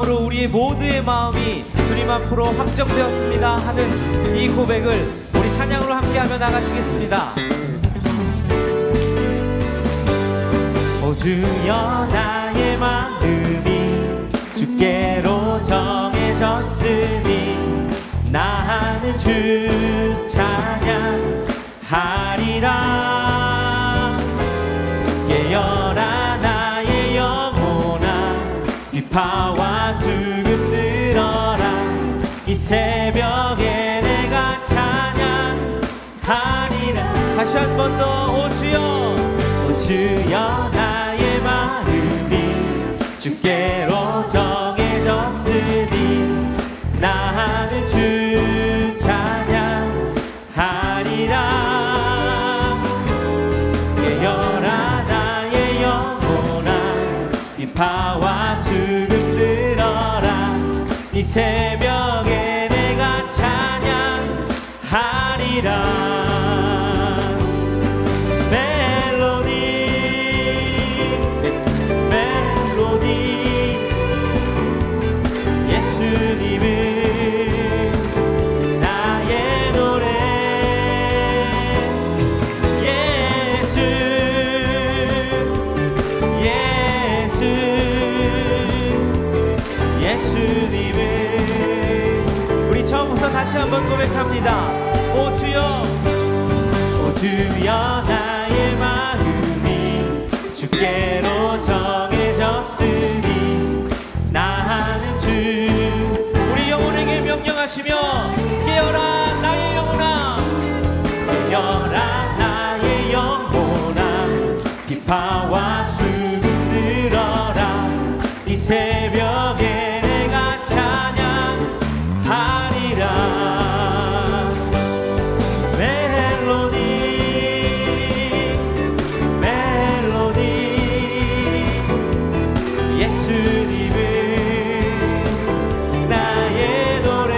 마음으로 우리의 모두의 마음이 주님 앞으로 확정되었습니다 하는 이 고백을 우리 찬양으로 함께하며 나가시겠습니다. 오 주여 나의 마음이 주께로 정해졌으니 나는 주 찬양하리라. 깨어라 나의 영혼아 비파와 수금 들어라. 이 새벽에 내가 찬양하리라. 다시 한 번 더 오 주여 오 주여 나의 마음이 주께로 정해졌으니 나는 주 찬양하리라. 깨어라 나의 영혼아 비파와 수금 들어라. 이 새벽에 내가 찬양하리라. 다시 한번 고백합니다. 오 주여 오 주여 나의 마음이 주께로 정해졌으니 나는 주. 우리 영혼에게 명령하시며 깨어라 나의 영혼아 깨어라 나의 영혼아 비파와 수금 들어라. 이 새벽에 내가 찬양하리라. 예수님은 나의 노래.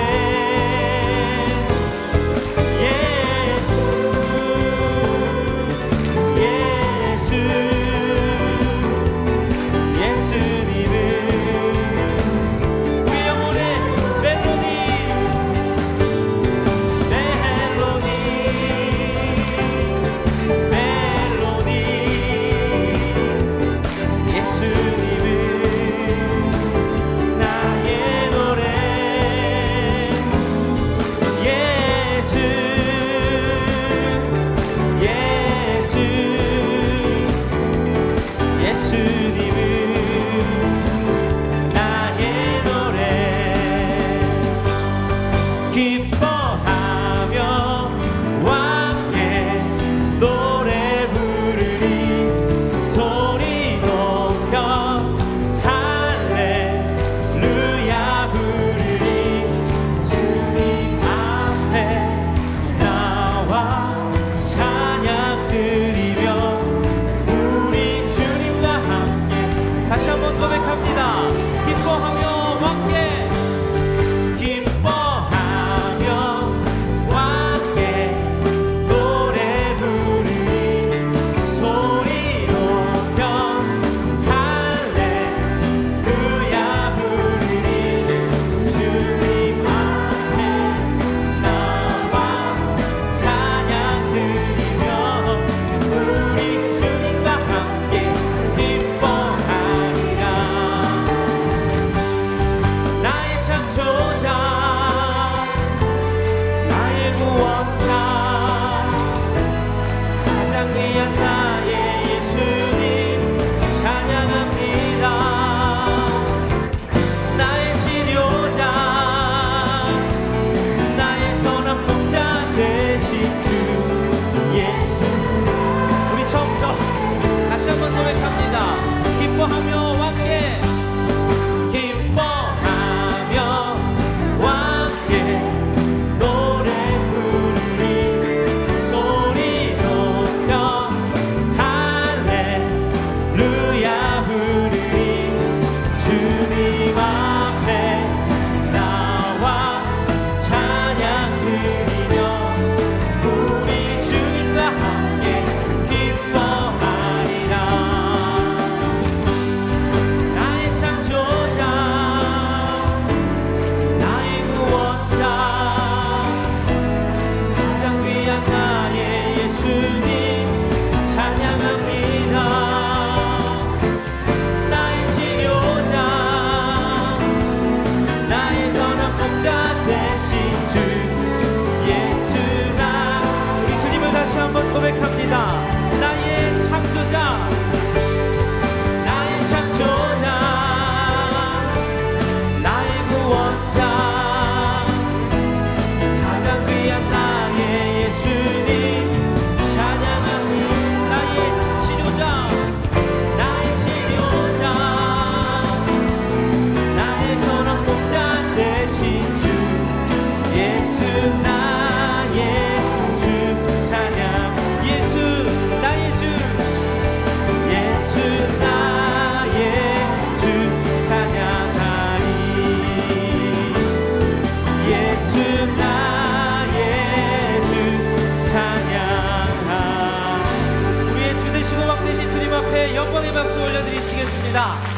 올려드리시겠습니다.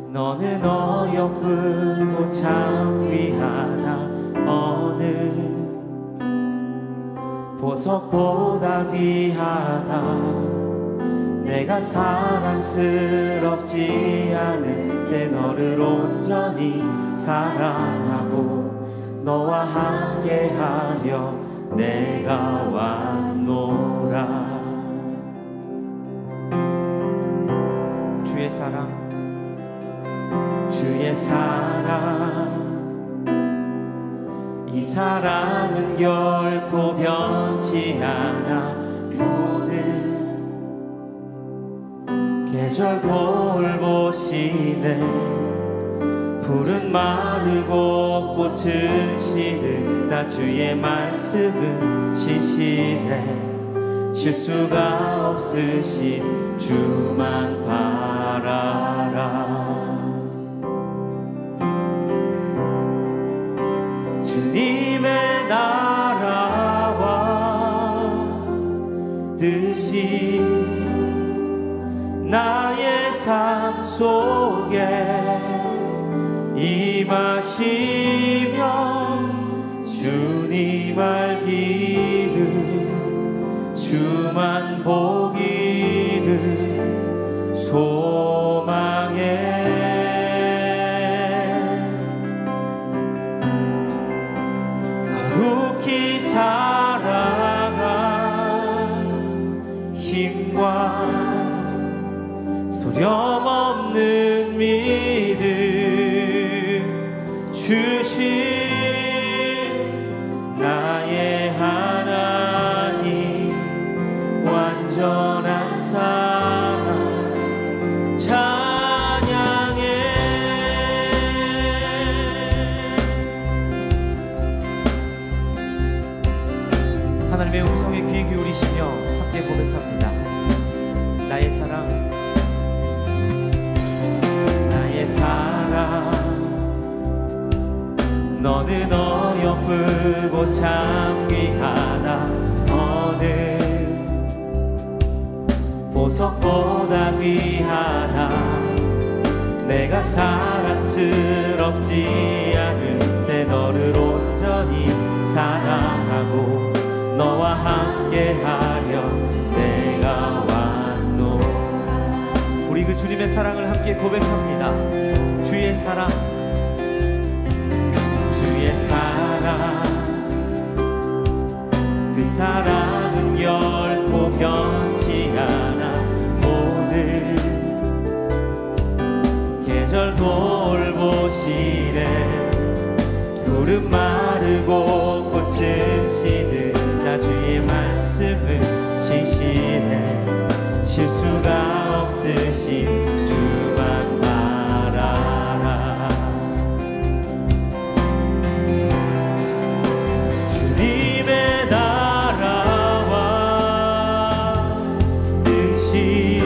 너는 어여쁘고 참 귀하다. 어느 보석보다 귀하다. 내가 사랑스럽지 않을 때 너를 온전히 사랑하고 너와 함께하며 내가 왔노라. 주의 사랑, 주의 사랑, 이 사랑은 결코 변치 않아. 모든 계절 돌보시네. 푸른 마르고 꽃은 시들다. 주의 말씀은 신실해. 실수가 없으신 주만 바라라. 주님의 나라와 뜻이 나의 삶 속에 임하시며 주님 알기를 주만 보기를 소망해. 거룩히 사랑한 힘과 두려움없는 믿음 주신 나의 하나님, 완전한 사랑 찬양해. 하나님의 음성에 귀 기울이시며 함께 고백합니다. 나의 사랑, 나의 사랑, 너는 어여쁘고 참 귀하다. 어느 보석보다 귀하다. 내가 사랑스럽지 않을 때 너를 온전히 사랑하고 너와 함께하며 내가 왔노라. 우리 그 주님의 사랑을 함께 고백합니다. 주의 사랑, 주의 사랑, 그 사랑은 결코 변치 않아. 모든 계절 돌보시네. 푸른 마르고 꽃은 시들다. 주의 말씀은 신실해. 실수가 없으신 주만 바라라. 주님의 나라와 뜻이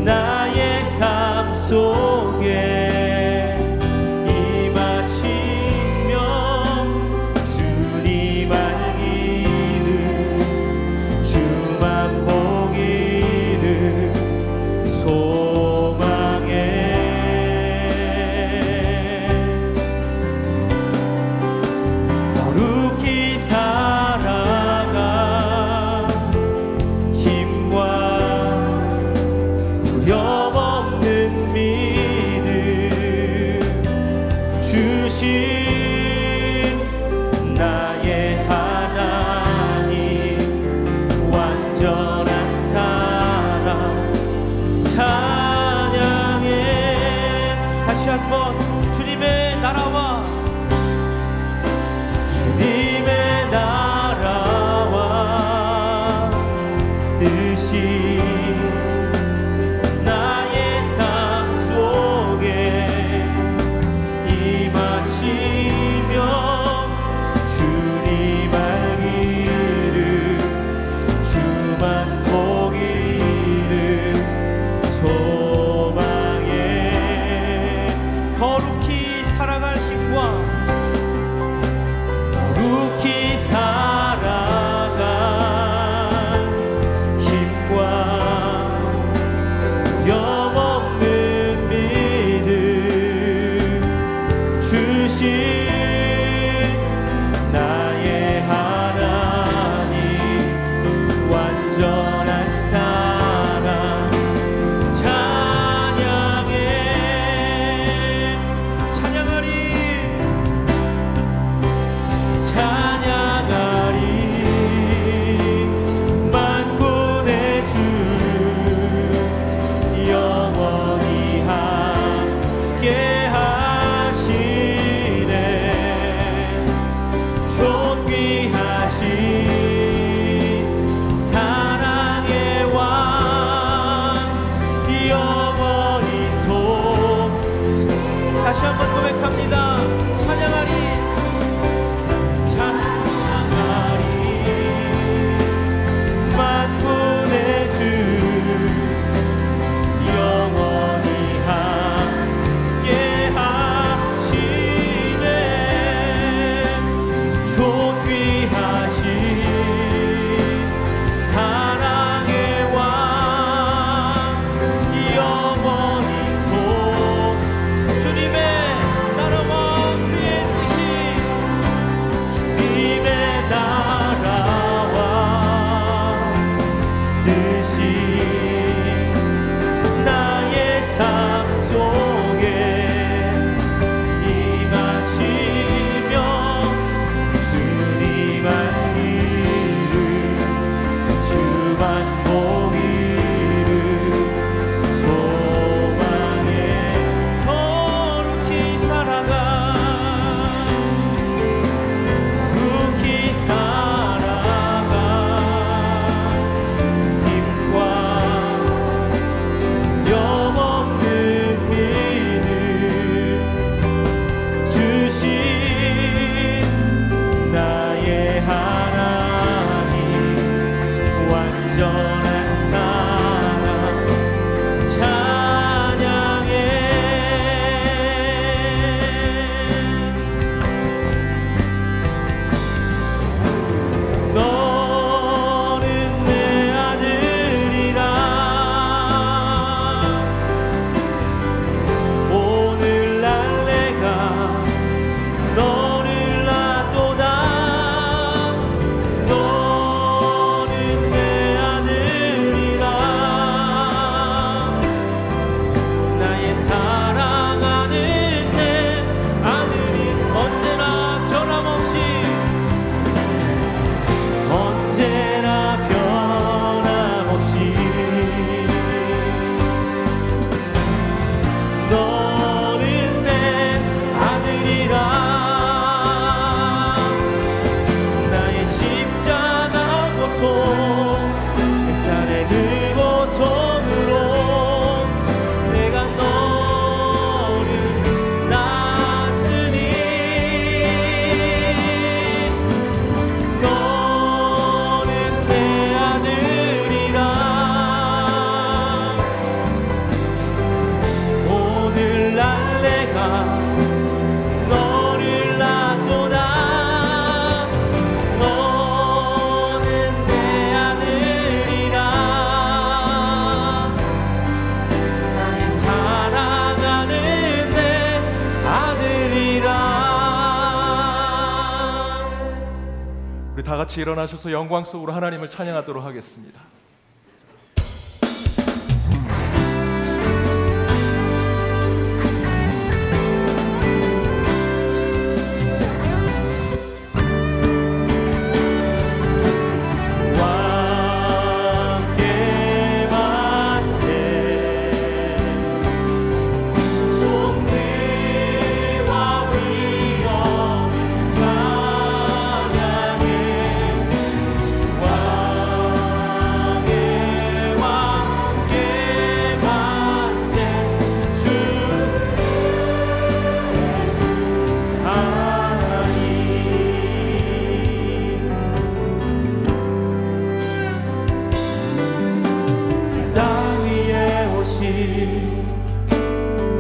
나의 삶 속에 임하시며 주님 알기를 주만 보기를 소 다 같이 일어나셔서 영광 속으로 하나님을 찬양하도록 하겠습니다.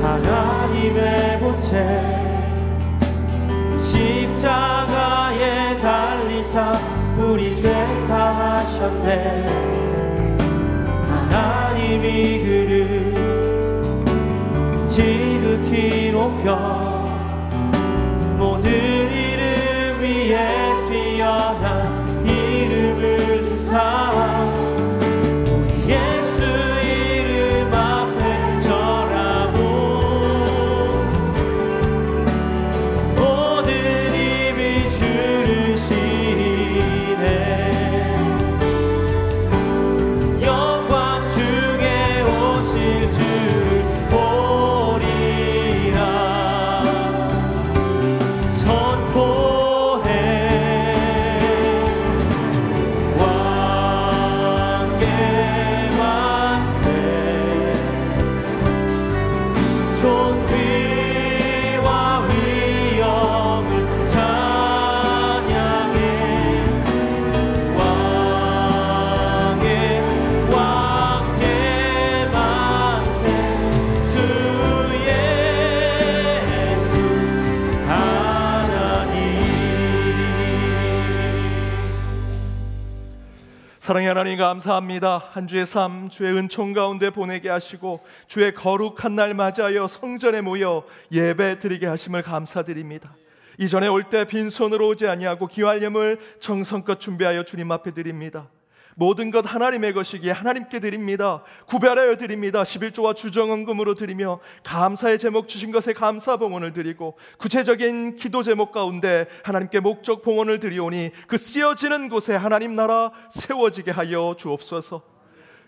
하나님의 본체 십자가에 달리사 우리 죄 사하셨네. 하나님이 그를 지극히 높여 모든 이름 위에 뛰어난 이름을 주사 우리 예수 이름 앞에 절하고 모든 입이 주를 시리네. 영광 중에 오실 주를 보리라 선포해. 왕께 만세 존귀와 위엄을 찬양해. 왕께 만세 주 예수 하나님. 사랑의 하나님 감사합니다. 한 주의 삶 주의 은총 가운데 보내게 하시고 주의 거룩한 날 맞이하여 성전에 모여 예배 드리게 하심을 감사드립니다. 이전에 올 때 빈손으로 오지 아니하고 기활염을 정성껏 준비하여 주님 앞에 드립니다. 모든 것 하나님의 것이기에 하나님께 드립니다. 구별하여 드립니다. 11조와 주정헌금으로 드리며 감사의 제목 주신 것에 감사 봉헌을 드리고 구체적인 기도 제목 가운데 하나님께 목적 봉헌을 드리오니 그 쓰여지는 곳에 하나님 나라 세워지게 하여 주옵소서.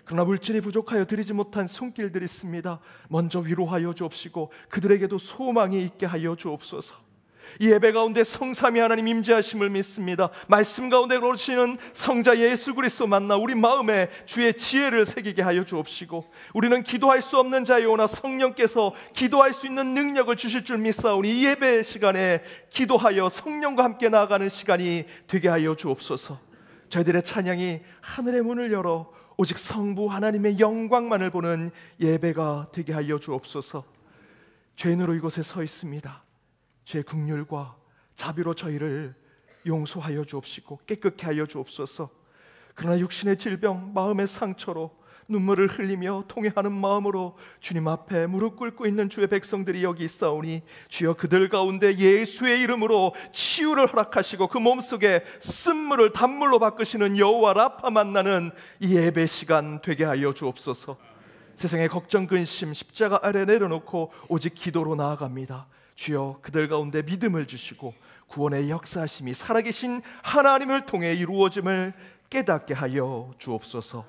그러나 물질이 부족하여 드리지 못한 손길들이 있습니다. 먼저 위로하여 주옵시고 그들에게도 소망이 있게 하여 주옵소서. 이 예배 가운데 성삼위 하나님 임재하심을 믿습니다. 말씀 가운데 오시는 성자 예수 그리스도 만나 우리 마음에 주의 지혜를 새기게 하여 주옵시고 우리는 기도할 수 없는 자이오나 성령께서 기도할 수 있는 능력을 주실 줄 믿사오니 이 예배 시간에 기도하여 성령과 함께 나아가는 시간이 되게 하여 주옵소서. 저희들의 찬양이 하늘의 문을 열어 오직 성부 하나님의 영광만을 보는 예배가 되게 하여 주옵소서. 죄인으로 이곳에 서 있습니다. 죄의 긍휼과 자비로 저희를 용서하여 주옵시고 깨끗게 하여 주옵소서. 그러나 육신의 질병, 마음의 상처로 눈물을 흘리며 통회하는 마음으로 주님 앞에 무릎 꿇고 있는 주의 백성들이 여기 있사오니 주여 그들 가운데 예수의 이름으로 치유를 허락하시고 그 몸속에 쓴물을 단물로 바꾸시는 여호와 라파 만나는 이 예배 시간 되게 하여 주옵소서. 세상의 걱정, 근심, 십자가 아래 내려놓고 오직 기도로 나아갑니다. 주여 그들 가운데 믿음을 주시고 구원의 역사하심이 살아계신 하나님을 통해 이루어짐을 깨닫게 하여 주옵소서.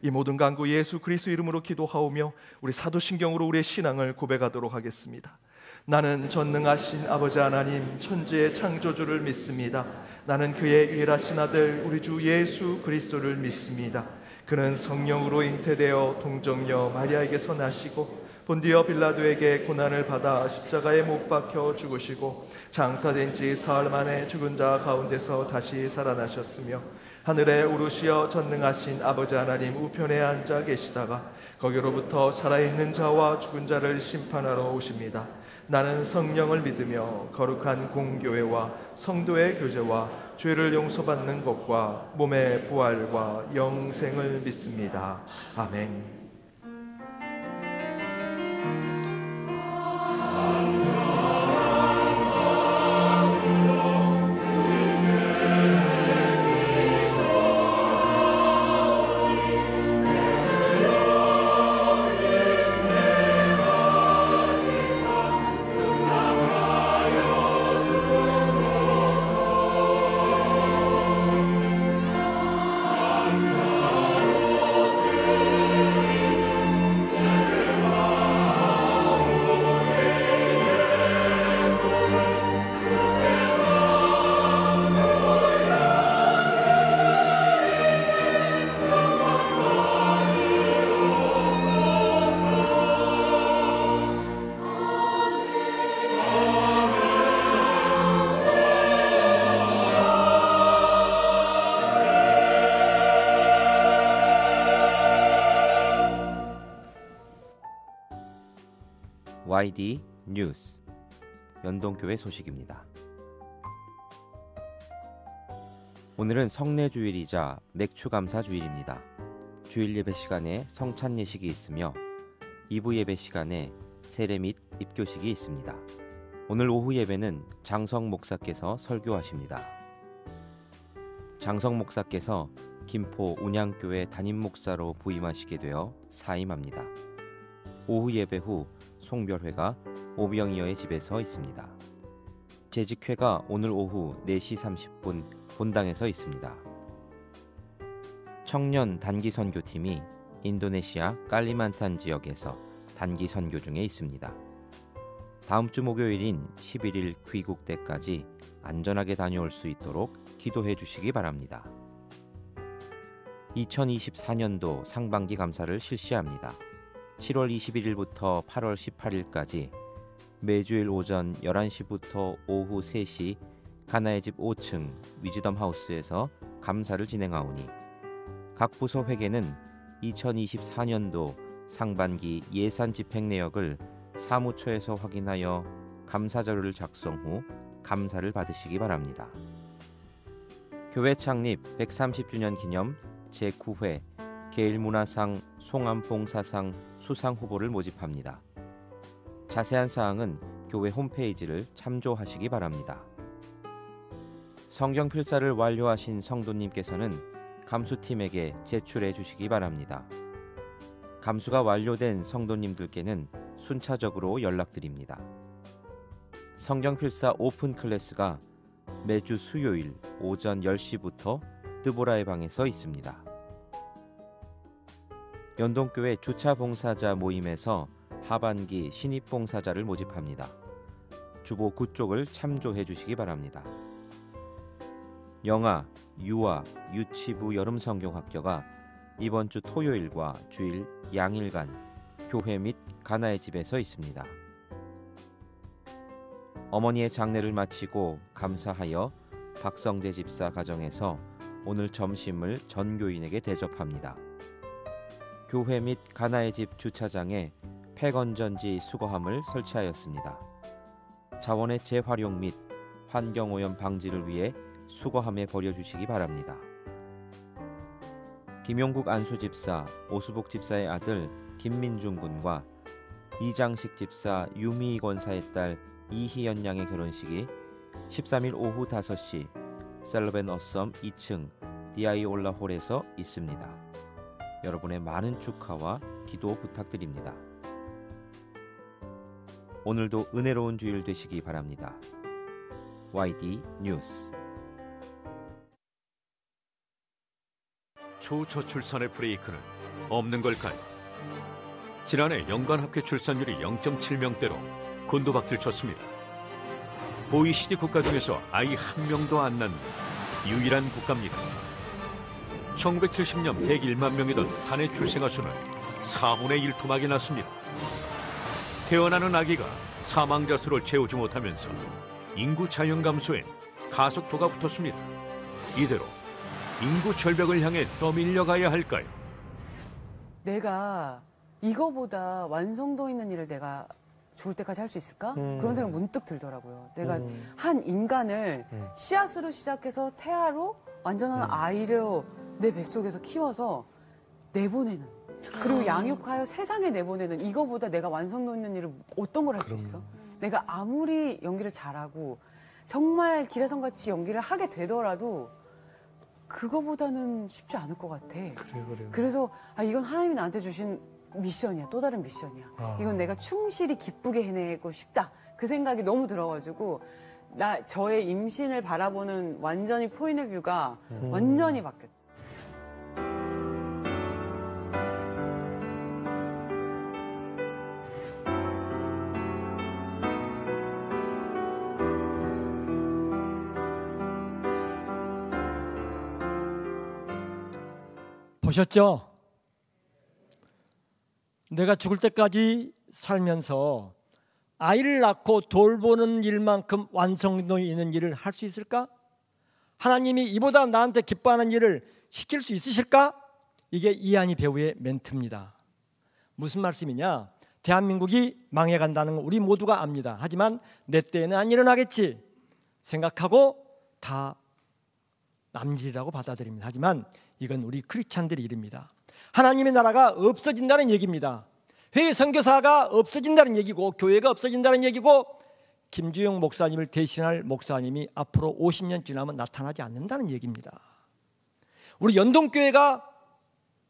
이 모든 간구 예수 그리스도 이름으로 기도하오며 우리 사도신경으로 우리의 신앙을 고백하도록 하겠습니다. 나는 전능하신 아버지 하나님 천지의 창조주를 믿습니다. 나는 그의 유일하신 아들 우리 주 예수 그리스도를 믿습니다. 그는 성령으로 잉태되어 동정녀 마리아에게서 나시고 본디오 빌라도에게 고난을 받아 십자가에 못 박혀 죽으시고 장사된 지 사흘 만에 죽은 자 가운데서 다시 살아나셨으며 하늘에 오르시어 전능하신 아버지 하나님 우편에 앉아 계시다가 거기로부터 살아있는 자와 죽은 자를 심판하러 오십니다. 나는 성령을 믿으며 거룩한 공교회와 성도의 교제와 죄를 용서받는 것과 몸의 부활과 영생을 믿습니다. 아멘. YD 뉴스 연동교회 소식입니다. 오늘은 성례주일이자 맥추감사주일입니다. 주일 예배 시간에 성찬 예식이 있으며 2부 예배 시간에 세례 및 입교식이 있습니다. 오늘 오후 예배는 장성 목사께서 설교하십니다. 장성 목사께서 김포 운양교회 담임 목사로 부임하시게 되어 사임합니다. 오후 예배 후 송별회가 오병이어의 집에서 있습니다. 재직회가 오늘 오후 4시 30분 본당에서 있습니다. 청년 단기 선교팀이 인도네시아 깔리만탄 지역에서 단기 선교 중에 있습니다. 다음 주 목요일인 11일 귀국 때까지 안전하게 다녀올 수 있도록 기도해 주시기 바랍니다. 2024년도 상반기 감사를 실시합니다. 7월 21일부터 8월 18일까지 매주일 오전 11시부터 오후 3시 가나의 집 5층 위즈덤 하우스에서 감사를 진행하오니 각 부서 회계는 2024년도 상반기 예산 집행 내역을 사무처에서 확인하여 감사자료를 작성 후 감사를 받으시기 바랍니다. 교회 창립 130주년 기념 제9회 계일문화상 송암봉사상 수상 후보를 모집합니다. 자세한 사항은 교회 홈페이지를 참조하시기 바랍니다. 성경 필사를 완료하신 성도님께서는 감수팀에게 제출해 주시기 바랍니다. 감수가 완료된 성도님들께는 순차적으로 연락드립니다. 성경 필사 오픈 클래스가 매주 수요일 오전 10시부터 드보라의 방에서 있습니다. 연동교회 주차 봉사자 모임에서 하반기 신입 봉사자를 모집합니다. 주보 9쪽을 참조해 주시기 바랍니다. 영아, 유아, 유치부 여름 성경학교가 이번 주 토요일과 주일 양일간 교회 및 가나의 집에서 있습니다. 어머니의 장례를 마치고 감사하여 박성재 집사 가정에서 오늘 점심을 전교인에게 대접합니다. 교회 및 가나의 집 주차장에 폐건전지 수거함을 설치하였습니다. 자원의 재활용 및 환경오염 방지를 위해 수거함에 버려주시기 바랍니다. 김용국 안수집사, 오수복 집사의 아들 김민중 군과 이장식 집사 유미희 권사의 딸 이희연 양의 결혼식이 13일 오후 5시 셀러벤 어썸 2층 디아이올라 홀에서 있습니다. 여러분의 많은 축하와 기도 부탁드립니다. 오늘도 은혜로운 주일 되시기 바랍니다. YD 뉴스 초저출산의 브레이크는 없는 걸까요? 지난해 연간 합계 출산율이 0.7명대로 곤두박질 쳤습니다. OECD 국가 중에서 아이 한 명도 안 낳는 유일한 국가입니다. 1970년 101만 명이던 한 해 출생아 수는 4분의 1 토막이 났습니다. 태어나는 아기가 사망자 수를 채우지 못하면서 인구 자연 감소엔 가속도가 붙었습니다. 이대로 인구 절벽을 향해 떠밀려가야 할까요? 내가 이거보다 완성도 있는 일을 내가 죽을 때까지 할 수 있을까? 그런 생각이 문득 들더라고요. 내가 한 인간을 씨앗으로 시작해서 태아로 완전한 아이를 내 뱃속에서 키워서 내보내는, 그리고 양육하여 세상에 내보내는, 이거보다 내가 완성도 있는 일을 어떤 걸 할 수 있어? 내가 아무리 연기를 잘하고 정말 기라성같이 연기를 하게 되더라도 그거보다는 쉽지 않을 것 같아. 그래요. 그래서 이건 하나님이 나한테 주신 미션이야. 또 다른 미션이야. 이건 내가 충실히 기쁘게 해내고 싶다. 그 생각이 너무 들어가지고 저의 임신을 바라보는 완전히 포인트 뷰가 완전히 바뀌었죠. 보셨죠? 내가 죽을 때까지 살면서 아이를 낳고 돌보는 일만큼 완성도 있는 일을 할 수 있을까? 하나님이 이보다 나한테 기뻐하는 일을 시킬 수 있으실까? 이게 이한희 배우의 멘트입니다. 무슨 말씀이냐? 대한민국이 망해간다는 건 우리 모두가 압니다. 하지만 내 때에는 안 일어나겠지 생각하고 다 남일이라고 받아들입니다. 하지만 이건 우리 크리스찬들의 일입니다. 하나님의 나라가 없어진다는 얘기입니다. 회의 선교사가 없어진다는 얘기고 교회가 없어진다는 얘기고 김주영 목사님을 대신할 목사님이 앞으로 50년 지나면 나타나지 않는다는 얘기입니다. 우리 연동교회가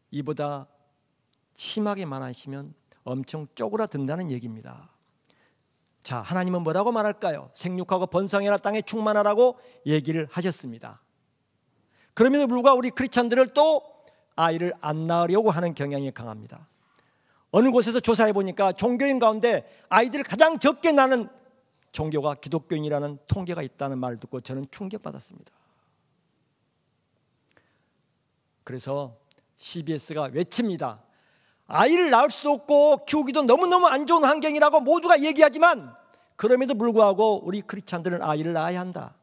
이보다 심하게 많아지면 엄청 쪼그라든다는 얘기입니다. 자, 하나님은 뭐라고 말할까요? 생육하고 번성해라 땅에 충만하라고 얘기를 하셨습니다. 그럼에도 불구하고 우리 크리스찬들을 또 아이를 안 낳으려고 하는 경향이 강합니다. 어느 곳에서 조사해 보니까 종교인 가운데 아이들을 가장 적게 낳는 종교가 기독교인이라는 통계가 있다는 말을 듣고 저는 충격받았습니다. 그래서 CBS가 외칩니다. 아이를 낳을 수도 없고 키우기도 너무너무 안 좋은 환경이라고 모두가 얘기하지만 그럼에도 불구하고 우리 크리스찬들은 아이를 낳아야 한다.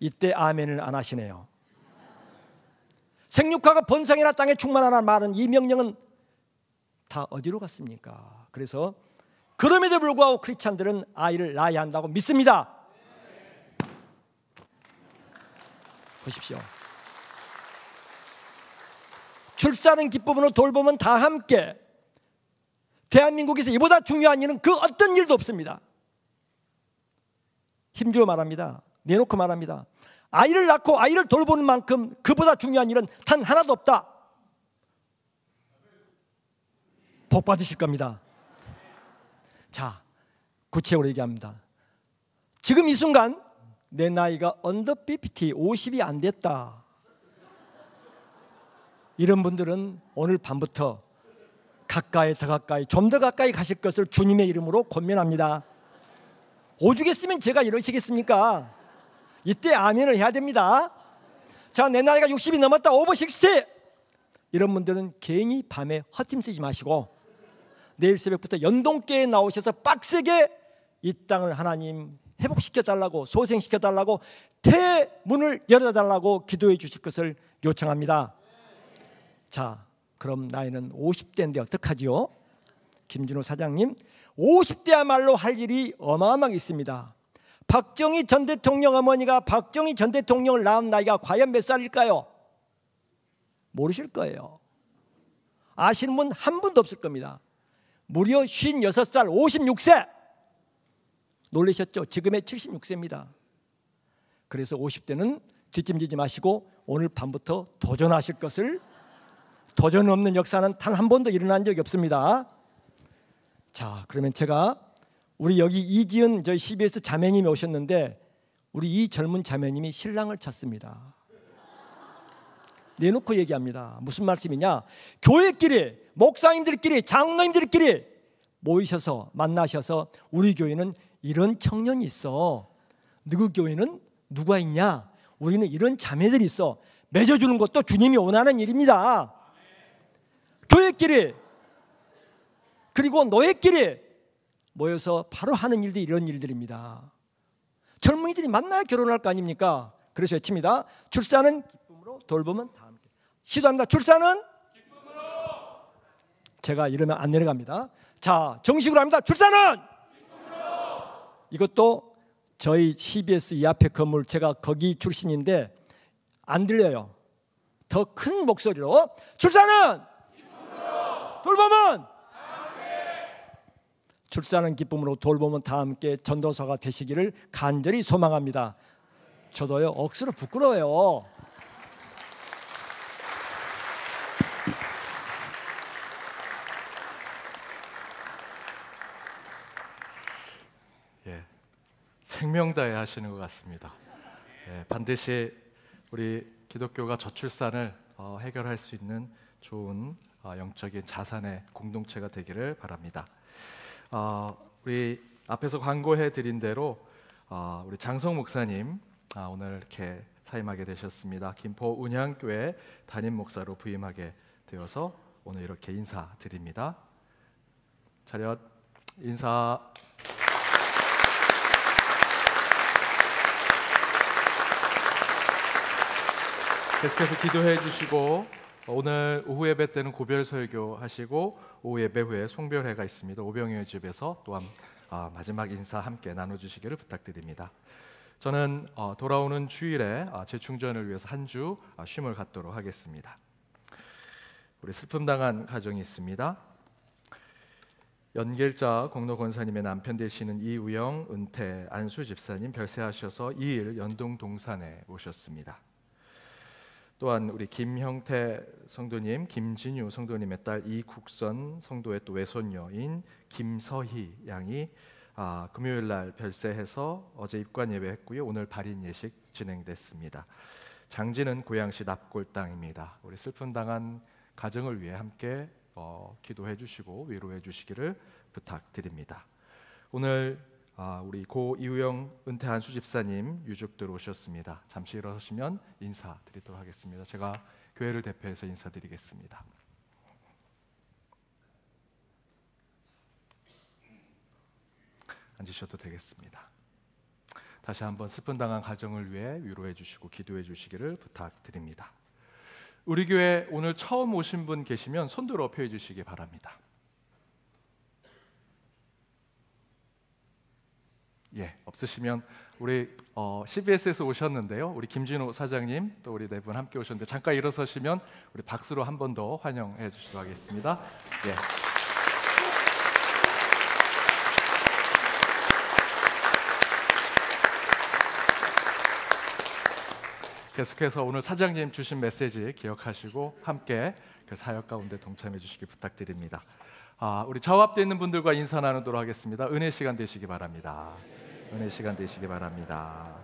이때 아멘을 안 하시네요. 생육하고 번성해라 땅에 충만하라는 말은 이 명령은 다 어디로 갔습니까? 그래서 그럼에도 불구하고 크리스찬들은 아이를 낳아야 한다고 믿습니다. 보십시오. 출산은 기쁨으로 돌보면 다 함께. 대한민국에서 이보다 중요한 일은 그 어떤 일도 없습니다. 힘주어 말합니다. 내놓고 말합니다. 아이를 낳고 아이를 돌보는 만큼 그보다 중요한 일은 단 하나도 없다. 복 받으실 겁니다. 자, 구체적으로 얘기합니다. 지금 이 순간 내 나이가 언더 50, 50이 안 됐다. 이런 분들은 오늘 밤부터 가까이 더 가까이 좀 더 가까이 가실 것을 주님의 이름으로 권면합니다. 오죽했으면 제가 이러시겠습니까? 이때 아멘을 해야 됩니다. 자, 내 나이가 60이 넘었다, 오버 60. 이런 분들은 괜히 밤에 헛힘 쓰지 마시고 내일 새벽부터 연동교회에 나오셔서 빡세게 이 땅을 하나님 회복시켜달라고, 소생시켜달라고, 태문을 열어달라고 기도해 주실 것을 요청합니다. 자, 그럼 나이는 50대인데 어떡하지요? 김준호 사장님, 50대야말로 할 일이 어마어마하게 있습니다. 박정희 전 대통령 어머니가 박정희 전 대통령을 낳은 나이가 과연 몇 살일까요? 모르실 거예요. 아시는 분 한 분도 없을 겁니다. 무려 56살, 56세. 놀라셨죠? 지금의 76세입니다. 그래서 50대는 뒷짐지지 마시고 오늘 밤부터 도전하실 것을, 도전 없는 역사는 단 한 번도 일어난 적이 없습니다. 자, 그러면 제가 우리 여기 이지은 저희 CBS 자매님이 오셨는데 우리 이 젊은 자매님이 신랑을 찾습니다. 내놓고 얘기합니다. 무슨 말씀이냐? 교회끼리, 목사님들끼리, 장로님들끼리 모이셔서 만나셔서 우리 교회는 이런 청년이 있어. 누구 교회는 누가 있냐? 우리는 이런 자매들이 있어. 맺어주는 것도 주님이 원하는 일입니다. 교회끼리 그리고 노예끼리 모여서 바로 하는 일들이 이런 일들입니다. 젊은이들이 만나야 결혼할 거 아닙니까? 그래서 외칩니다. 출산은 기쁨으로 돌보면 다 함께. 시도합니다. 출산은 기쁨으로. 제가 이러면 안 내려갑니다. 자, 정식으로 합니다. 출산은 기쁨으로. 이것도 저희 CBS 이 앞에 건물, 제가 거기 출신인데 안 들려요. 더 큰 목소리로 출산은 기쁨으로. 돌보면 출산은 기쁨으로 돌보면 다 함께 전도사가 되시기를 간절히 소망합니다. 저도요, 억수로 부끄러워요. 예, 생명다해 하시는 것 같습니다. 예, 반드시 우리 기독교가 저출산을 해결할 수 있는 좋은 영적인 자산의 공동체가 되기를 바랍니다. 우리 앞에서 광고해 드린 대로 우리 장성 목사님 오늘 이렇게 사임하게 되셨습니다. 김포 운양교회 담임 목사로 부임하게 되어서 오늘 이렇게 인사드립니다. 차렷 인사. 계속해서 기도해 주시고 오늘 오후 예배 때는 고별 설교 하시고 오후 예배 후에 송별회가 있습니다. 오병이어 집에서 또한 마지막 인사 함께 나눠주시기를 부탁드립니다. 저는 돌아오는 주일에 재충전을 위해서 한 주 쉼을 갖도록 하겠습니다. 우리 슬픔 당한 가정이 있습니다. 연길자 공로 권사님의 남편 되시는 이우영 은퇴 안수 집사님 별세하셔서 2일 연동 동산에 오셨습니다. 또한 우리 김형태 성도님, 김진유 성도님의 딸 이국선 성도의 또 외손녀인 김서희 양이 금요일 날 별세해서 어제 입관 예배했고요. 오늘 발인 예식 진행됐습니다. 장지는 고양시 납골 땅입니다. 우리 슬픔 당한 가정을 위해 함께 기도해 주시고 위로해 주시기를 부탁드립니다. 오늘 우리 고 이우영 은퇴 안수 집사님 유족들 오셨습니다. 잠시 일어서시면 인사드리도록 하겠습니다. 제가 교회를 대표해서 인사드리겠습니다. 앉으셔도 되겠습니다. 다시 한번 슬픔 당한 가정을 위해 위로해 주시고 기도해 주시기를 부탁드립니다. 우리 교회 오늘 처음 오신 분 계시면 손들어 펴 주시기 바랍니다. 예, 없으시면 우리 CBS에서 오셨는데요. 우리 김진호 사장님 또 우리 네 분 함께 오셨는데 잠깐 일어서시면 우리 박수로 한 번 더 환영해 주시도록 하겠습니다. 예. 계속해서 오늘 사장님 주신 메시지 기억하시고 함께 그 사역 가운데 동참해 주시기 부탁드립니다. 우리 저 앞에 있는 분들과 인사 나누도록 하겠습니다. 은혜 시간 되시기 바랍니다. 은혜 시간 되시기 바랍니다.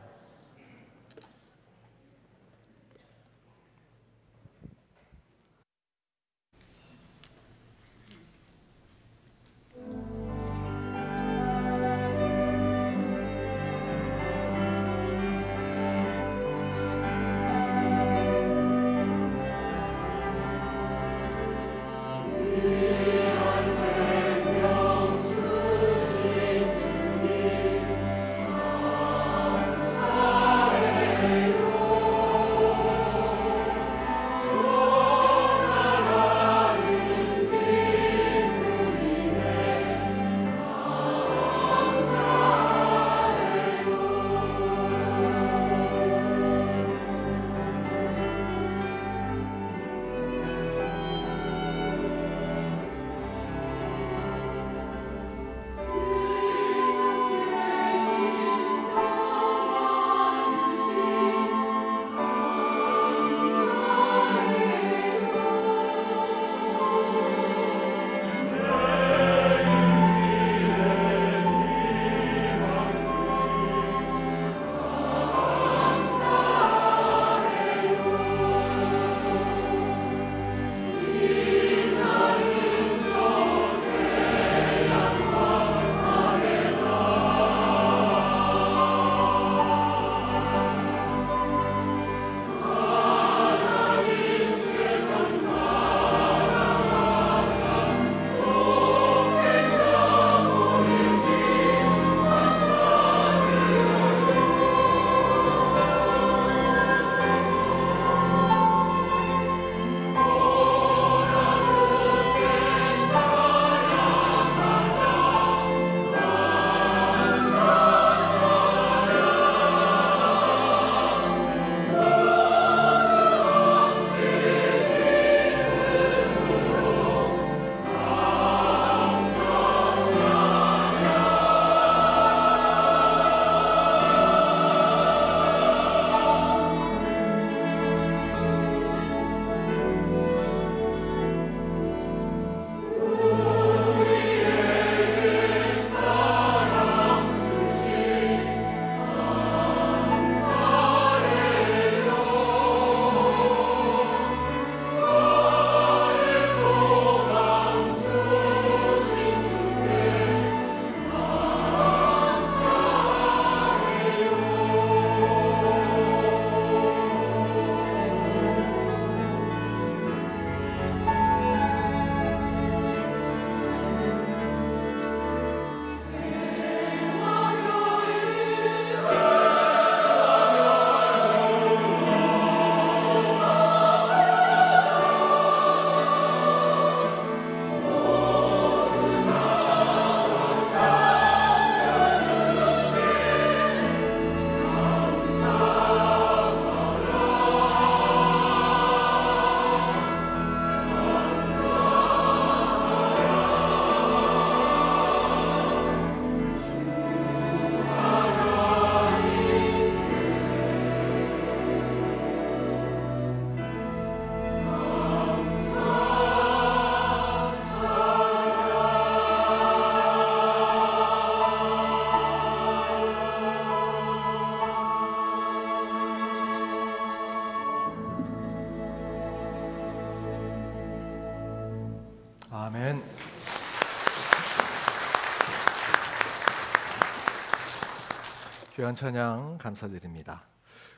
귀한 찬양 감사드립니다.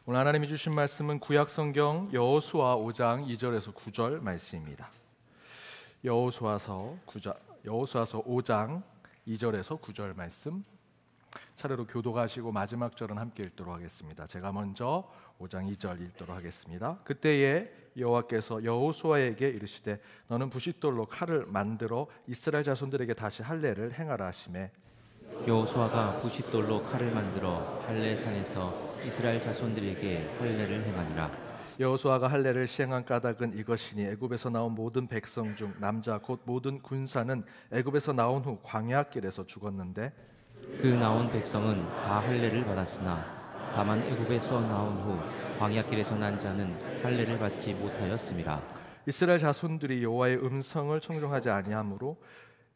오늘 하나님이 주신 말씀은 구약성경 여호수아 5장 2절에서 9절 말씀입니다. 여호수아서 5장 2절에서 9절 말씀 차례로 교독하시고 마지막 절은 함께 읽도록 하겠습니다. 제가 먼저 5장 2절 읽도록 하겠습니다. 그때에 여호와께서 여호수아에게 이르시되 너는 부싯돌로 칼을 만들어 이스라엘 자손들에게 다시 할례를 행하라 하시매 여호수아가 부싯돌로 칼을 만들어 할례산에서 이스라엘 자손들에게 할례를 행하니라. 여호수아가 할례를 시행한 까닭은 이것이니 애굽에서 나온 모든 백성 중 남자 곧 모든 군사는 애굽에서 나온 후 광야길에서 죽었는데 그 나온 백성은 다 할례를 받았으나 다만 애굽에서 나온 후 광야길에서 난 자는 할례를 받지 못하였음이라. 이스라엘 자손들이 여호와의 음성을 청종하지 아니하므로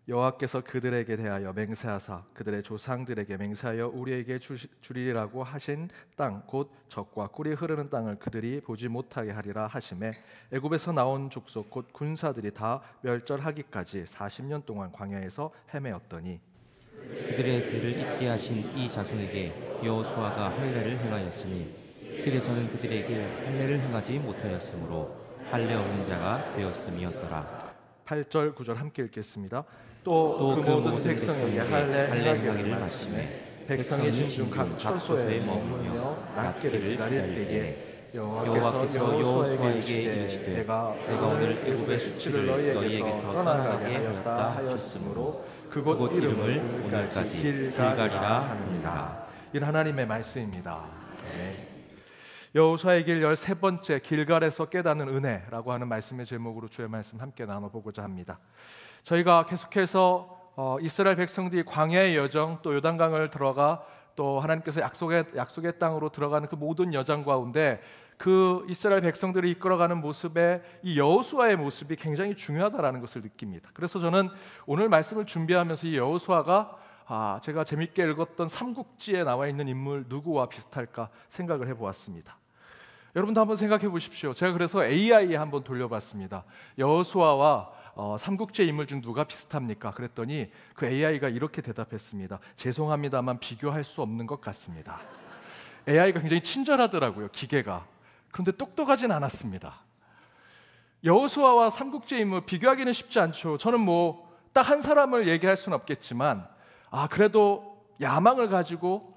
여호와께서 그들에게 대하여 맹세하사 그들의 조상들에게 맹세하여 우리에게 주리라고 하신 땅 곧 젖과 꿀이 흐르는 땅을 그들이 보지 못하게 하리라 하시매 애굽에서 나온 족속 곧 군사들이 다 멸절하기까지 40년 동안 광야에서 헤매었더니 그들의 대를 잇게 하신 이 자손에게 여호수아가 할례를 행하였으니 그래서는 그들에게 할례를 행하지 못하였으므로 할례 없는 자가 되었음이었더라. 8절 9절 함께 읽겠습니다. 또 그 모든 백성에게 할례 행하기를 마치매 백성이 진중 각 처소에 머물며 낫기를 기다릴 때에 여호와께서 여호수아에게 이르시되 내가 오늘 애굽의 수치를 너희에게서 떠나가게 하였다 하였으므로 그곳 이름을 오늘까지 길갈이라 합니다. 이는 하나님의 말씀입니다. 여호수아의 길 13번째 길갈에서 깨닫는 은혜라고 하는 말씀의 제목으로 주의 말씀 함께 나눠보고자 합니다. 저희가 계속해서 이스라엘 백성들이 광야의 여정 또 요단강을 들어가 또 하나님께서 약속의 땅으로 들어가는 그 모든 여정 가운데 그 이스라엘 백성들을 이끌어가는 모습에 이 여호수아의 모습이 굉장히 중요하다라는 것을 느낍니다. 그래서 저는 오늘 말씀을 준비하면서 이 여호수아가 제가 재밌게 읽었던 삼국지에 나와 있는 인물 누구와 비슷할까 생각을 해보았습니다. 여러분도 한번 생각해 보십시오. 제가 그래서 AI에 한번 돌려봤습니다. 여호수아와 삼국지의 인물 중 누가 비슷합니까? 그랬더니 그 AI가 이렇게 대답했습니다. 죄송합니다만 비교할 수 없는 것 같습니다. AI가 굉장히 친절하더라고요. 기계가. 그런데 똑똑하진 않았습니다. 여호수아와 삼국지의 인물 비교하기는 쉽지 않죠. 저는 딱 한 사람을 얘기할 수는 없겠지만 그래도 야망을 가지고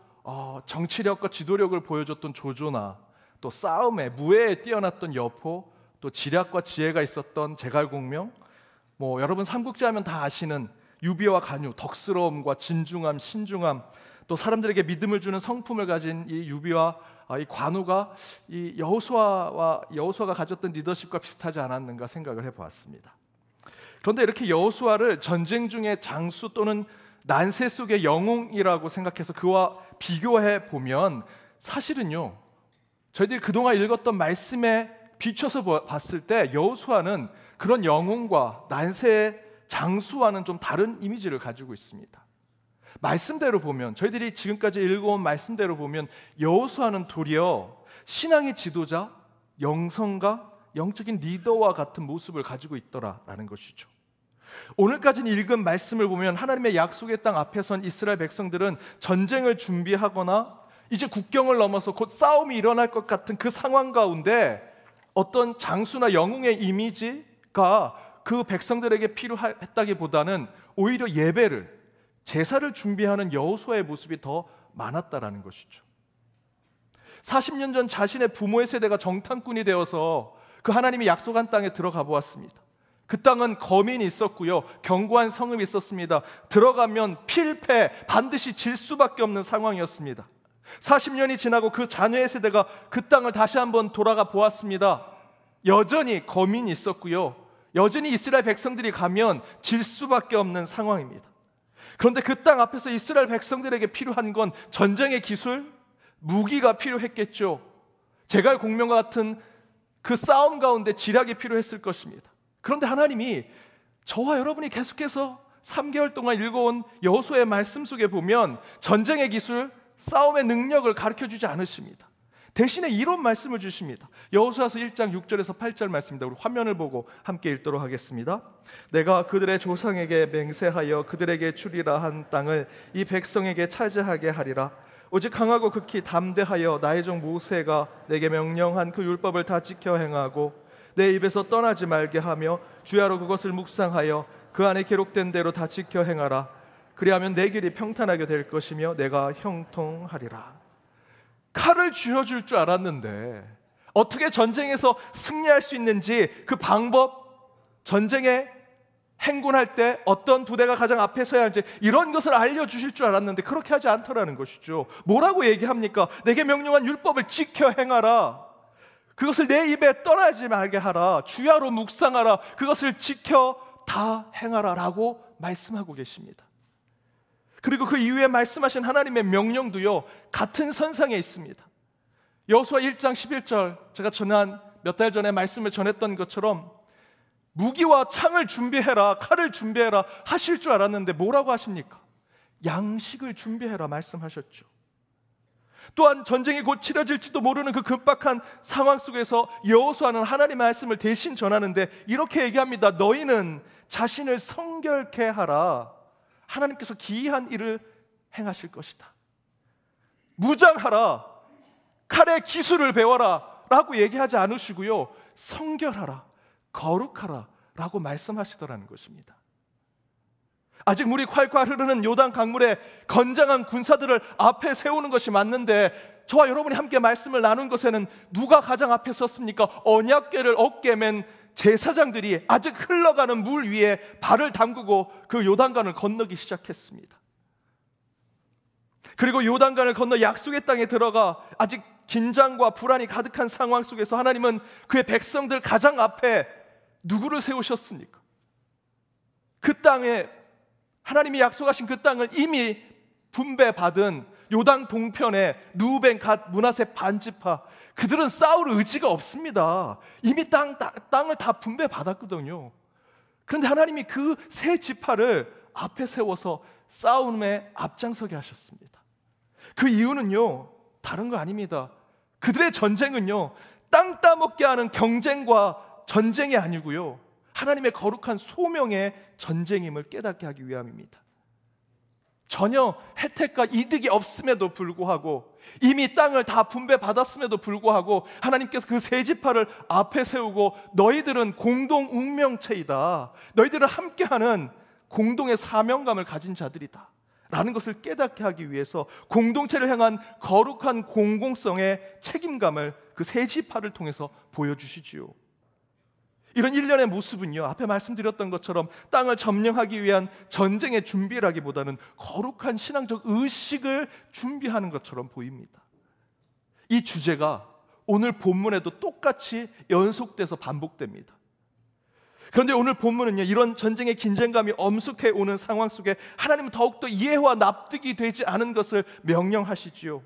정치력과 지도력을 보여줬던 조조나 또 싸움에 무예에 뛰어났던 여포 또 지략과 지혜가 있었던 제갈공명 여러분 삼국지 하면 다 아시는 유비와 간유 덕스러움과 진중함 신중함 또 사람들에게 믿음을 주는 성품을 가진 이 유비와 이 관우가 이 여호수아가 가졌던 리더십과 비슷하지 않았는가 생각을 해보았습니다. 그런데 이렇게 여호수아를 전쟁 중의 장수 또는 난세 속의 영웅이라고 생각해서 그와 비교해 보면 사실은요 저희들이 그동안 읽었던 말씀에 비춰서 봤을 때 여호수아는 그런 영웅과 난세의 장수와는 좀 다른 이미지를 가지고 있습니다. 말씀대로 보면 저희들이 지금까지 읽어온 말씀대로 보면 여호수아는 도리어 신앙의 지도자, 영성가, 영적인 리더와 같은 모습을 가지고 있더라라는 것이죠. 오늘까지 읽은 말씀을 보면 하나님의 약속의 땅 앞에 선 이스라엘 백성들은 전쟁을 준비하거나 이제 국경을 넘어서 곧 싸움이 일어날 것 같은 그 상황 가운데 어떤 장수나 영웅의 이미지가 그 백성들에게 필요했다기보다는 오히려 예배를 제사를 준비하는 여호수아의 모습이 더 많았다라는 것이죠. 40년 전 자신의 부모의 세대가 정탐꾼이 되어서 그 하나님이 약속한 땅에 들어가 보았습니다. 그 땅은 거민이 있었고요 견고한 성읍이 있었습니다. 들어가면 필패 반드시 질 수밖에 없는 상황이었습니다. 40년이 지나고 그 자녀의 세대가 그 땅을 다시 한번 돌아가 보았습니다. 여전히 거민이 있었고요 여전히 이스라엘 백성들이 가면 질 수밖에 없는 상황입니다. 그런데 그 땅 앞에서 이스라엘 백성들에게 필요한 건 전쟁의 기술, 무기가 필요했겠죠. 제갈공명과 같은 그 싸움 가운데 지략이 필요했을 것입니다. 그런데 하나님이 저와 여러분이 계속해서 3개월 동안 읽어온 여호수아의 말씀 속에 보면 전쟁의 기술, 싸움의 능력을 가르쳐주지 않으십니다. 대신에 이런 말씀을 주십니다. 여호수아서 1장 6절에서 8절 말씀입니다. 우리 화면을 보고 함께 읽도록 하겠습니다. 내가 그들의 조상에게 맹세하여 그들에게 주리라 한 땅을 이 백성에게 차지하게 하리라. 오직 강하고 극히 담대하여 나의 종 모세가 내게 명령한 그 율법을 다 지켜 행하고 내 입에서 떠나지 말게 하며 주야로 그것을 묵상하여 그 안에 기록된 대로 다 지켜 행하라. 그리하면 내 길이 평탄하게 될 것이며 내가 형통하리라. 칼을 쥐어줄 줄 알았는데 어떻게 전쟁에서 승리할 수 있는지 그 방법, 전쟁에 행군할 때 어떤 부대가 가장 앞에 서야 할지 이런 것을 알려주실 줄 알았는데 그렇게 하지 않더라는 것이죠. 뭐라고 얘기합니까? 내게 명령한 율법을 지켜 행하라. 그것을 내 입에 떠나지 말게 하라. 주야로 묵상하라. 그것을 지켜 다 행하라 라고 말씀하고 계십니다. 그리고 그 이후에 말씀하신 하나님의 명령도요, 같은 선상에 있습니다. 여호수아 1장 11절, 제가 지난 몇 달 전에 말씀을 전했던 것처럼 무기와 창을 준비해라, 칼을 준비해라 하실 줄 알았는데 뭐라고 하십니까? 양식을 준비해라 말씀하셨죠. 또한 전쟁이 곧 치러질지도 모르는 그 급박한 상황 속에서 여호수아는 하나님의 말씀을 대신 전하는데 이렇게 얘기합니다. 너희는 자신을 성결케 하라. 하나님께서 기이한 일을 행하실 것이다. 무장하라. 칼의 기술을 배워라 라고 얘기하지 않으시고요, 성결하라, 거룩하라 라고 말씀하시더라는 것입니다. 아직 물이 콸콸 흐르는 요단 강물에 건장한 군사들을 앞에 세우는 것이 맞는데 저와 여러분이 함께 말씀을 나눈 것에는 누가 가장 앞에 섰습니까? 언약궤를 어깨에 맨 제사장들이 아직 흘러가는 물 위에 발을 담그고 그 요단강을 건너기 시작했습니다. 그리고 요단강을 건너 약속의 땅에 들어가 아직 긴장과 불안이 가득한 상황 속에서 하나님은 그의 백성들 가장 앞에 누구를 세우셨습니까? 그 땅에, 하나님이 약속하신 그 땅을 이미 분배받은 요단 동편의 루벤, 갓, 므낫세 반지파, 그들은 싸울 의지가 없습니다. 이미 땅을 다 분배받았거든요. 그런데 하나님이 그 세 지파를 앞에 세워서 싸움에 앞장서게 하셨습니다. 그 이유는요, 다른 거 아닙니다. 그들의 전쟁은요, 땅 따먹게 하는 경쟁과 전쟁이 아니고요, 하나님의 거룩한 소명의 전쟁임을 깨닫게 하기 위함입니다. 전혀 혜택과 이득이 없음에도 불구하고, 이미 땅을 다 분배받았음에도 불구하고 하나님께서 그 세 지파를 앞에 세우고 너희들은 공동 운명체이다, 너희들은 함께하는 공동의 사명감을 가진 자들이다 라는 것을 깨닫게 하기 위해서 공동체를 향한 거룩한 공공성의 책임감을 그 세 지파를 통해서 보여주시지요. 이런 일련의 모습은요, 앞에 말씀드렸던 것처럼 땅을 점령하기 위한 전쟁의 준비라기보다는 거룩한 신앙적 의식을 준비하는 것처럼 보입니다. 이 주제가 오늘 본문에도 똑같이 연속돼서 반복됩니다. 그런데 오늘 본문은요, 이런 전쟁의 긴장감이 엄숙해 오는 상황 속에 하나님은 더욱더 이해와 납득이 되지 않은 것을 명령하시지요.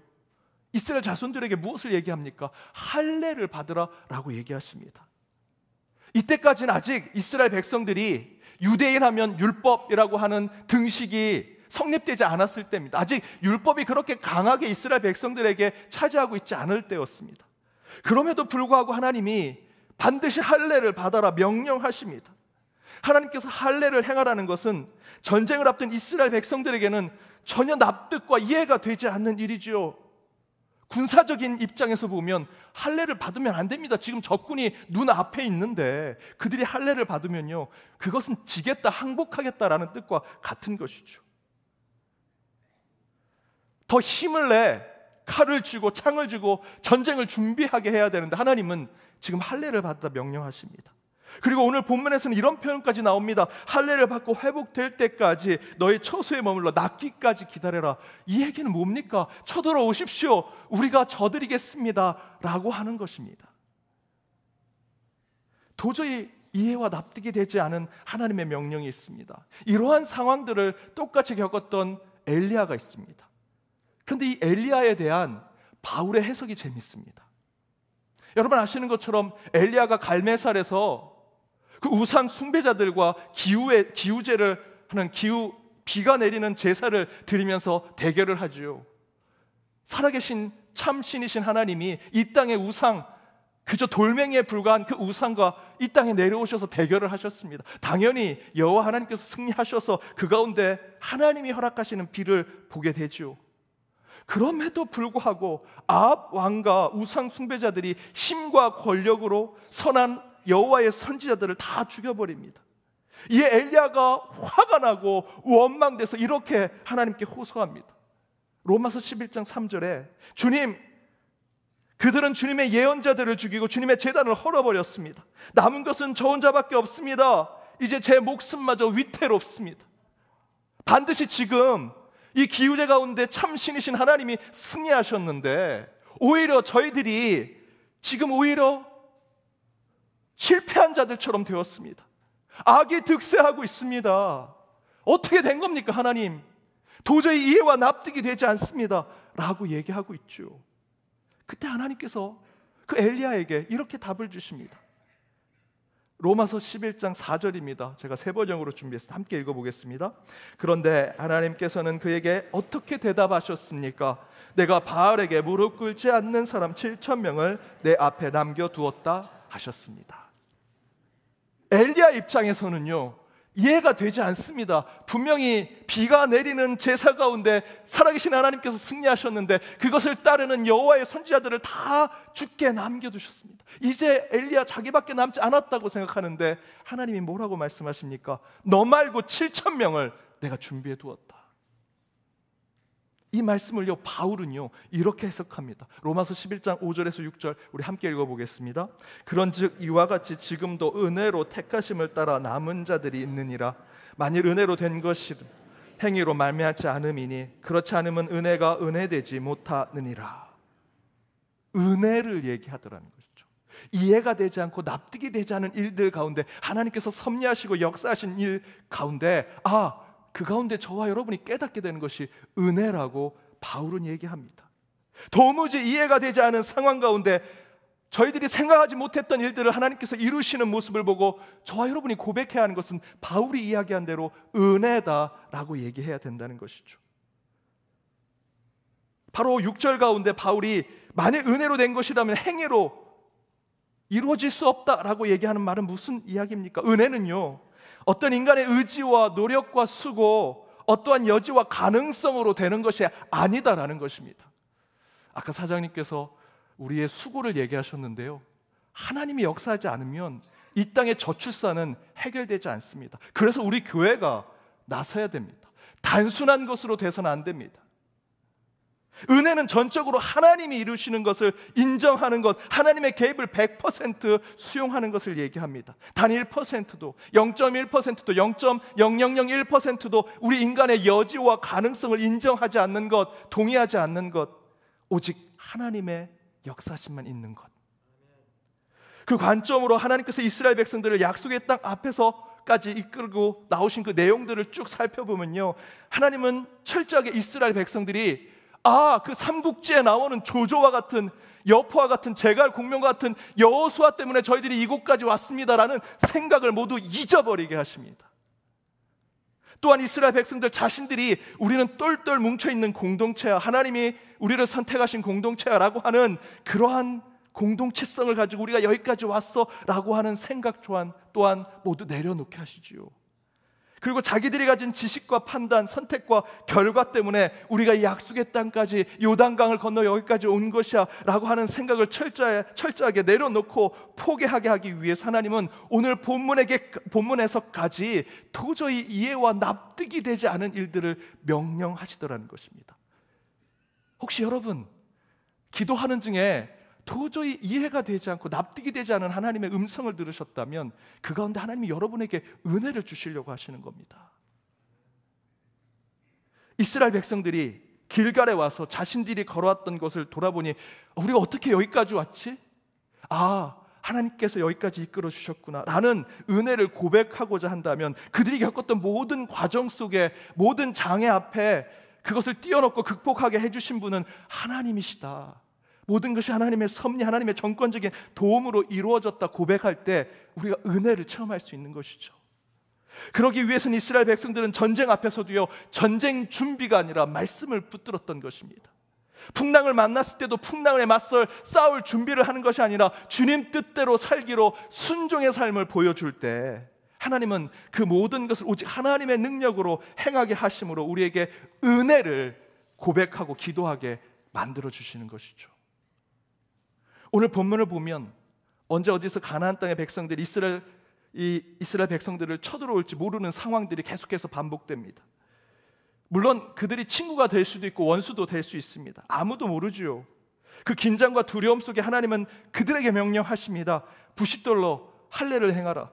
이스라엘 자손들에게 무엇을 얘기합니까? 할례를 받으라 라고 얘기하십니다. 이때까지는 아직 이스라엘 백성들이 유대인 하면 율법이라고 하는 등식이 성립되지 않았을 때입니다. 아직 율법이 그렇게 강하게 이스라엘 백성들에게 차지하고 있지 않을 때였습니다. 그럼에도 불구하고 하나님이 반드시 할례를 받아라 명령하십니다. 하나님께서 할례를 행하라는 것은 전쟁을 앞둔 이스라엘 백성들에게는 전혀 납득과 이해가 되지 않는 일이지요. 군사적인 입장에서 보면 할례를 받으면 안 됩니다. 지금 적군이 눈앞에 있는데 그들이 할례를 받으면요, 그것은 지겠다, 항복하겠다라는 뜻과 같은 것이죠. 더 힘을 내 칼을 쥐고 창을 쥐고 전쟁을 준비하게 해야 되는데 하나님은 지금 할례를 받다 명령하십니다. 그리고 오늘 본문에서는 이런 표현까지 나옵니다. 할례를 받고 회복될 때까지 너희 처소에 머물러 낫기까지 기다려라. 이 얘기는 뭡니까? 쳐들어오십시오, 우리가 져드리겠습니다 라고 하는 것입니다. 도저히 이해와 납득이 되지 않은 하나님의 명령이 있습니다. 이러한 상황들을 똑같이 겪었던 엘리야가 있습니다. 그런데 이 엘리야에 대한 바울의 해석이 재밌습니다. 여러분 아시는 것처럼 엘리야가 갈멜살에서 그 우상 숭배자들과 기우제를 하는 비가 내리는 제사를 드리면서 대결을 하지요. 살아계신 참 신이신 하나님이 이 땅의 우상, 그저 돌멩이에 불과한 그 우상과 이 땅에 내려오셔서 대결을 하셨습니다. 당연히 여호와 하나님께서 승리하셔서 그 가운데 하나님이 허락하시는 비를 보게 되지요. 그럼에도 불구하고 아합 왕과 우상 숭배자들이 힘과 권력으로 선한 여호와의 선지자들을 다 죽여버립니다. 이에 엘리야가 화가 나고 원망돼서 이렇게 하나님께 호소합니다. 로마서 11장 3절에 주님, 그들은 주님의 예언자들을 죽이고 주님의 제단을 헐어버렸습니다. 남은 것은 저 혼자밖에 없습니다. 이제 제 목숨마저 위태롭습니다. 반드시 지금 이 기후제 가운데 참 신이신 하나님이 승리하셨는데 오히려 저희들이 지금 오히려 실패한 자들처럼 되었습니다. 악이 득세하고 있습니다. 어떻게 된 겁니까 하나님? 도저히 이해와 납득이 되지 않습니다 라고 얘기하고 있죠. 그때 하나님께서 그 엘리야에게 이렇게 답을 주십니다. 로마서 11장 4절입니다. 제가 세 번역으로 준비해서 함께 읽어보겠습니다. 그런데 하나님께서는 그에게 어떻게 대답하셨습니까? 내가 바알에게 무릎 꿇지 않는 사람 7,000명을 내 앞에 남겨두었다 하셨습니다. 엘리야 입장에서는요, 이해가 되지 않습니다. 분명히 비가 내리는 제사 가운데 살아계신 하나님께서 승리하셨는데 그것을 따르는 여호와의 선지자들을 다 죽게 남겨두셨습니다. 이제 엘리야 자기밖에 남지 않았다고 생각하는데 하나님이 뭐라고 말씀하십니까? 너 말고 7,000명을 내가 준비해 두었다. 이 말씀을요, 바울은요 이렇게 해석합니다. 로마서 11장 5절에서 6절 우리 함께 읽어보겠습니다. 그런즉 이와 같이 지금도 은혜로 택하심을 따라 남은 자들이 있느니라. 만일 은혜로 된 것이 행위로 말미암지 않음이니 그렇지 않으면 은혜가 은혜되지 못하느니라. 은혜를 얘기하더라는 것이죠. 이해가 되지 않고 납득이 되지 않은 일들 가운데 하나님께서 섭리하시고 역사하신 일 가운데 그 가운데 저와 여러분이 깨닫게 되는 것이 은혜라고 바울은 얘기합니다. 도무지 이해가 되지 않은 상황 가운데 저희들이 생각하지 못했던 일들을 하나님께서 이루시는 모습을 보고 저와 여러분이 고백해야 하는 것은 바울이 이야기한 대로 은혜다라고 얘기해야 된다는 것이죠. 바로 6절 가운데 바울이 만일 은혜로 된 것이라면 행위로 이루어질 수 없다라고 얘기하는 말은 무슨 이야기입니까? 은혜는요, 어떤 인간의 의지와 노력과 수고, 어떠한 여지와 가능성으로 되는 것이 아니다라는 것입니다. 아까 사장님께서 우리의 수고를 얘기하셨는데요, 하나님이 역사하지 않으면 이 땅의 저출산은 해결되지 않습니다. 그래서 우리 교회가 나서야 됩니다. 단순한 것으로 돼서는 안 됩니다. 은혜는 전적으로 하나님이 이루시는 것을 인정하는 것, 하나님의 개입을 100% 수용하는 것을 얘기합니다. 단 1%도, 0.1%도, 0.0001%도 우리 인간의 여지와 가능성을 인정하지 않는 것, 동의하지 않는 것, 오직 하나님의 역사심만 있는 것. 그 관점으로 하나님께서 이스라엘 백성들을 약속의 땅 앞에서까지 이끌고 나오신 그 내용들을 쭉 살펴보면요, 하나님은 철저하게 이스라엘 백성들이 그 삼국지에 나오는 조조와 같은, 여포와 같은, 제갈 공명과 같은 여호수아 때문에 저희들이 이곳까지 왔습니다라는 생각을 모두 잊어버리게 하십니다. 또한 이스라엘 백성들 자신들이 우리는 똘똘 뭉쳐있는 공동체야, 하나님이 우리를 선택하신 공동체야 라고 하는 그러한 공동체성을 가지고 우리가 여기까지 왔어 라고 하는 생각 또한 모두 내려놓게 하시지요. 그리고 자기들이 가진 지식과 판단, 선택과 결과 때문에 우리가 이 약속의 땅까지, 요단강을 건너 여기까지 온 것이야 라고 하는 생각을 철저하게 내려놓고 포기하게 하기 위해서 하나님은 오늘 본문에서까지 도저히 이해와 납득이 되지 않은 일들을 명령하시더라는 것입니다. 혹시 여러분 기도하는 중에 도저히 이해가 되지 않고 납득이 되지 않은 하나님의 음성을 들으셨다면 그 가운데 하나님이 여러분에게 은혜를 주시려고 하시는 겁니다. 이스라엘 백성들이 길갈에 와서 자신들이 걸어왔던 것을 돌아보니 우리가 어떻게 여기까지 왔지? 하나님께서 여기까지 이끌어 주셨구나 라는 은혜를 고백하고자 한다면 그들이 겪었던 모든 과정 속에, 모든 장애 앞에 그것을 뛰어넘고 극복하게 해주신 분은 하나님이시다, 모든 것이 하나님의 섭리, 하나님의 정권적인 도움으로 이루어졌다 고백할 때 우리가 은혜를 체험할 수 있는 것이죠. 그러기 위해서는 이스라엘 백성들은 전쟁 앞에서도요, 전쟁 준비가 아니라 말씀을 붙들었던 것입니다. 풍랑을 만났을 때도 풍랑에 맞설 싸울 준비를 하는 것이 아니라 주님 뜻대로 살기로 순종의 삶을 보여줄 때 하나님은 그 모든 것을 오직 하나님의 능력으로 행하게 하심으로 우리에게 은혜를 고백하고 기도하게 만들어 주시는 것이죠. 오늘 본문을 보면 언제 어디서 가나안 땅의 백성들이 이스라엘 백성들을 쳐들어올지 모르는 상황들이 계속해서 반복됩니다. 물론 그들이 친구가 될 수도 있고 원수도 될 수 있습니다. 아무도 모르죠. 그 긴장과 두려움 속에 하나님은 그들에게 명령하십니다. 부싯돌로 할례를 행하라.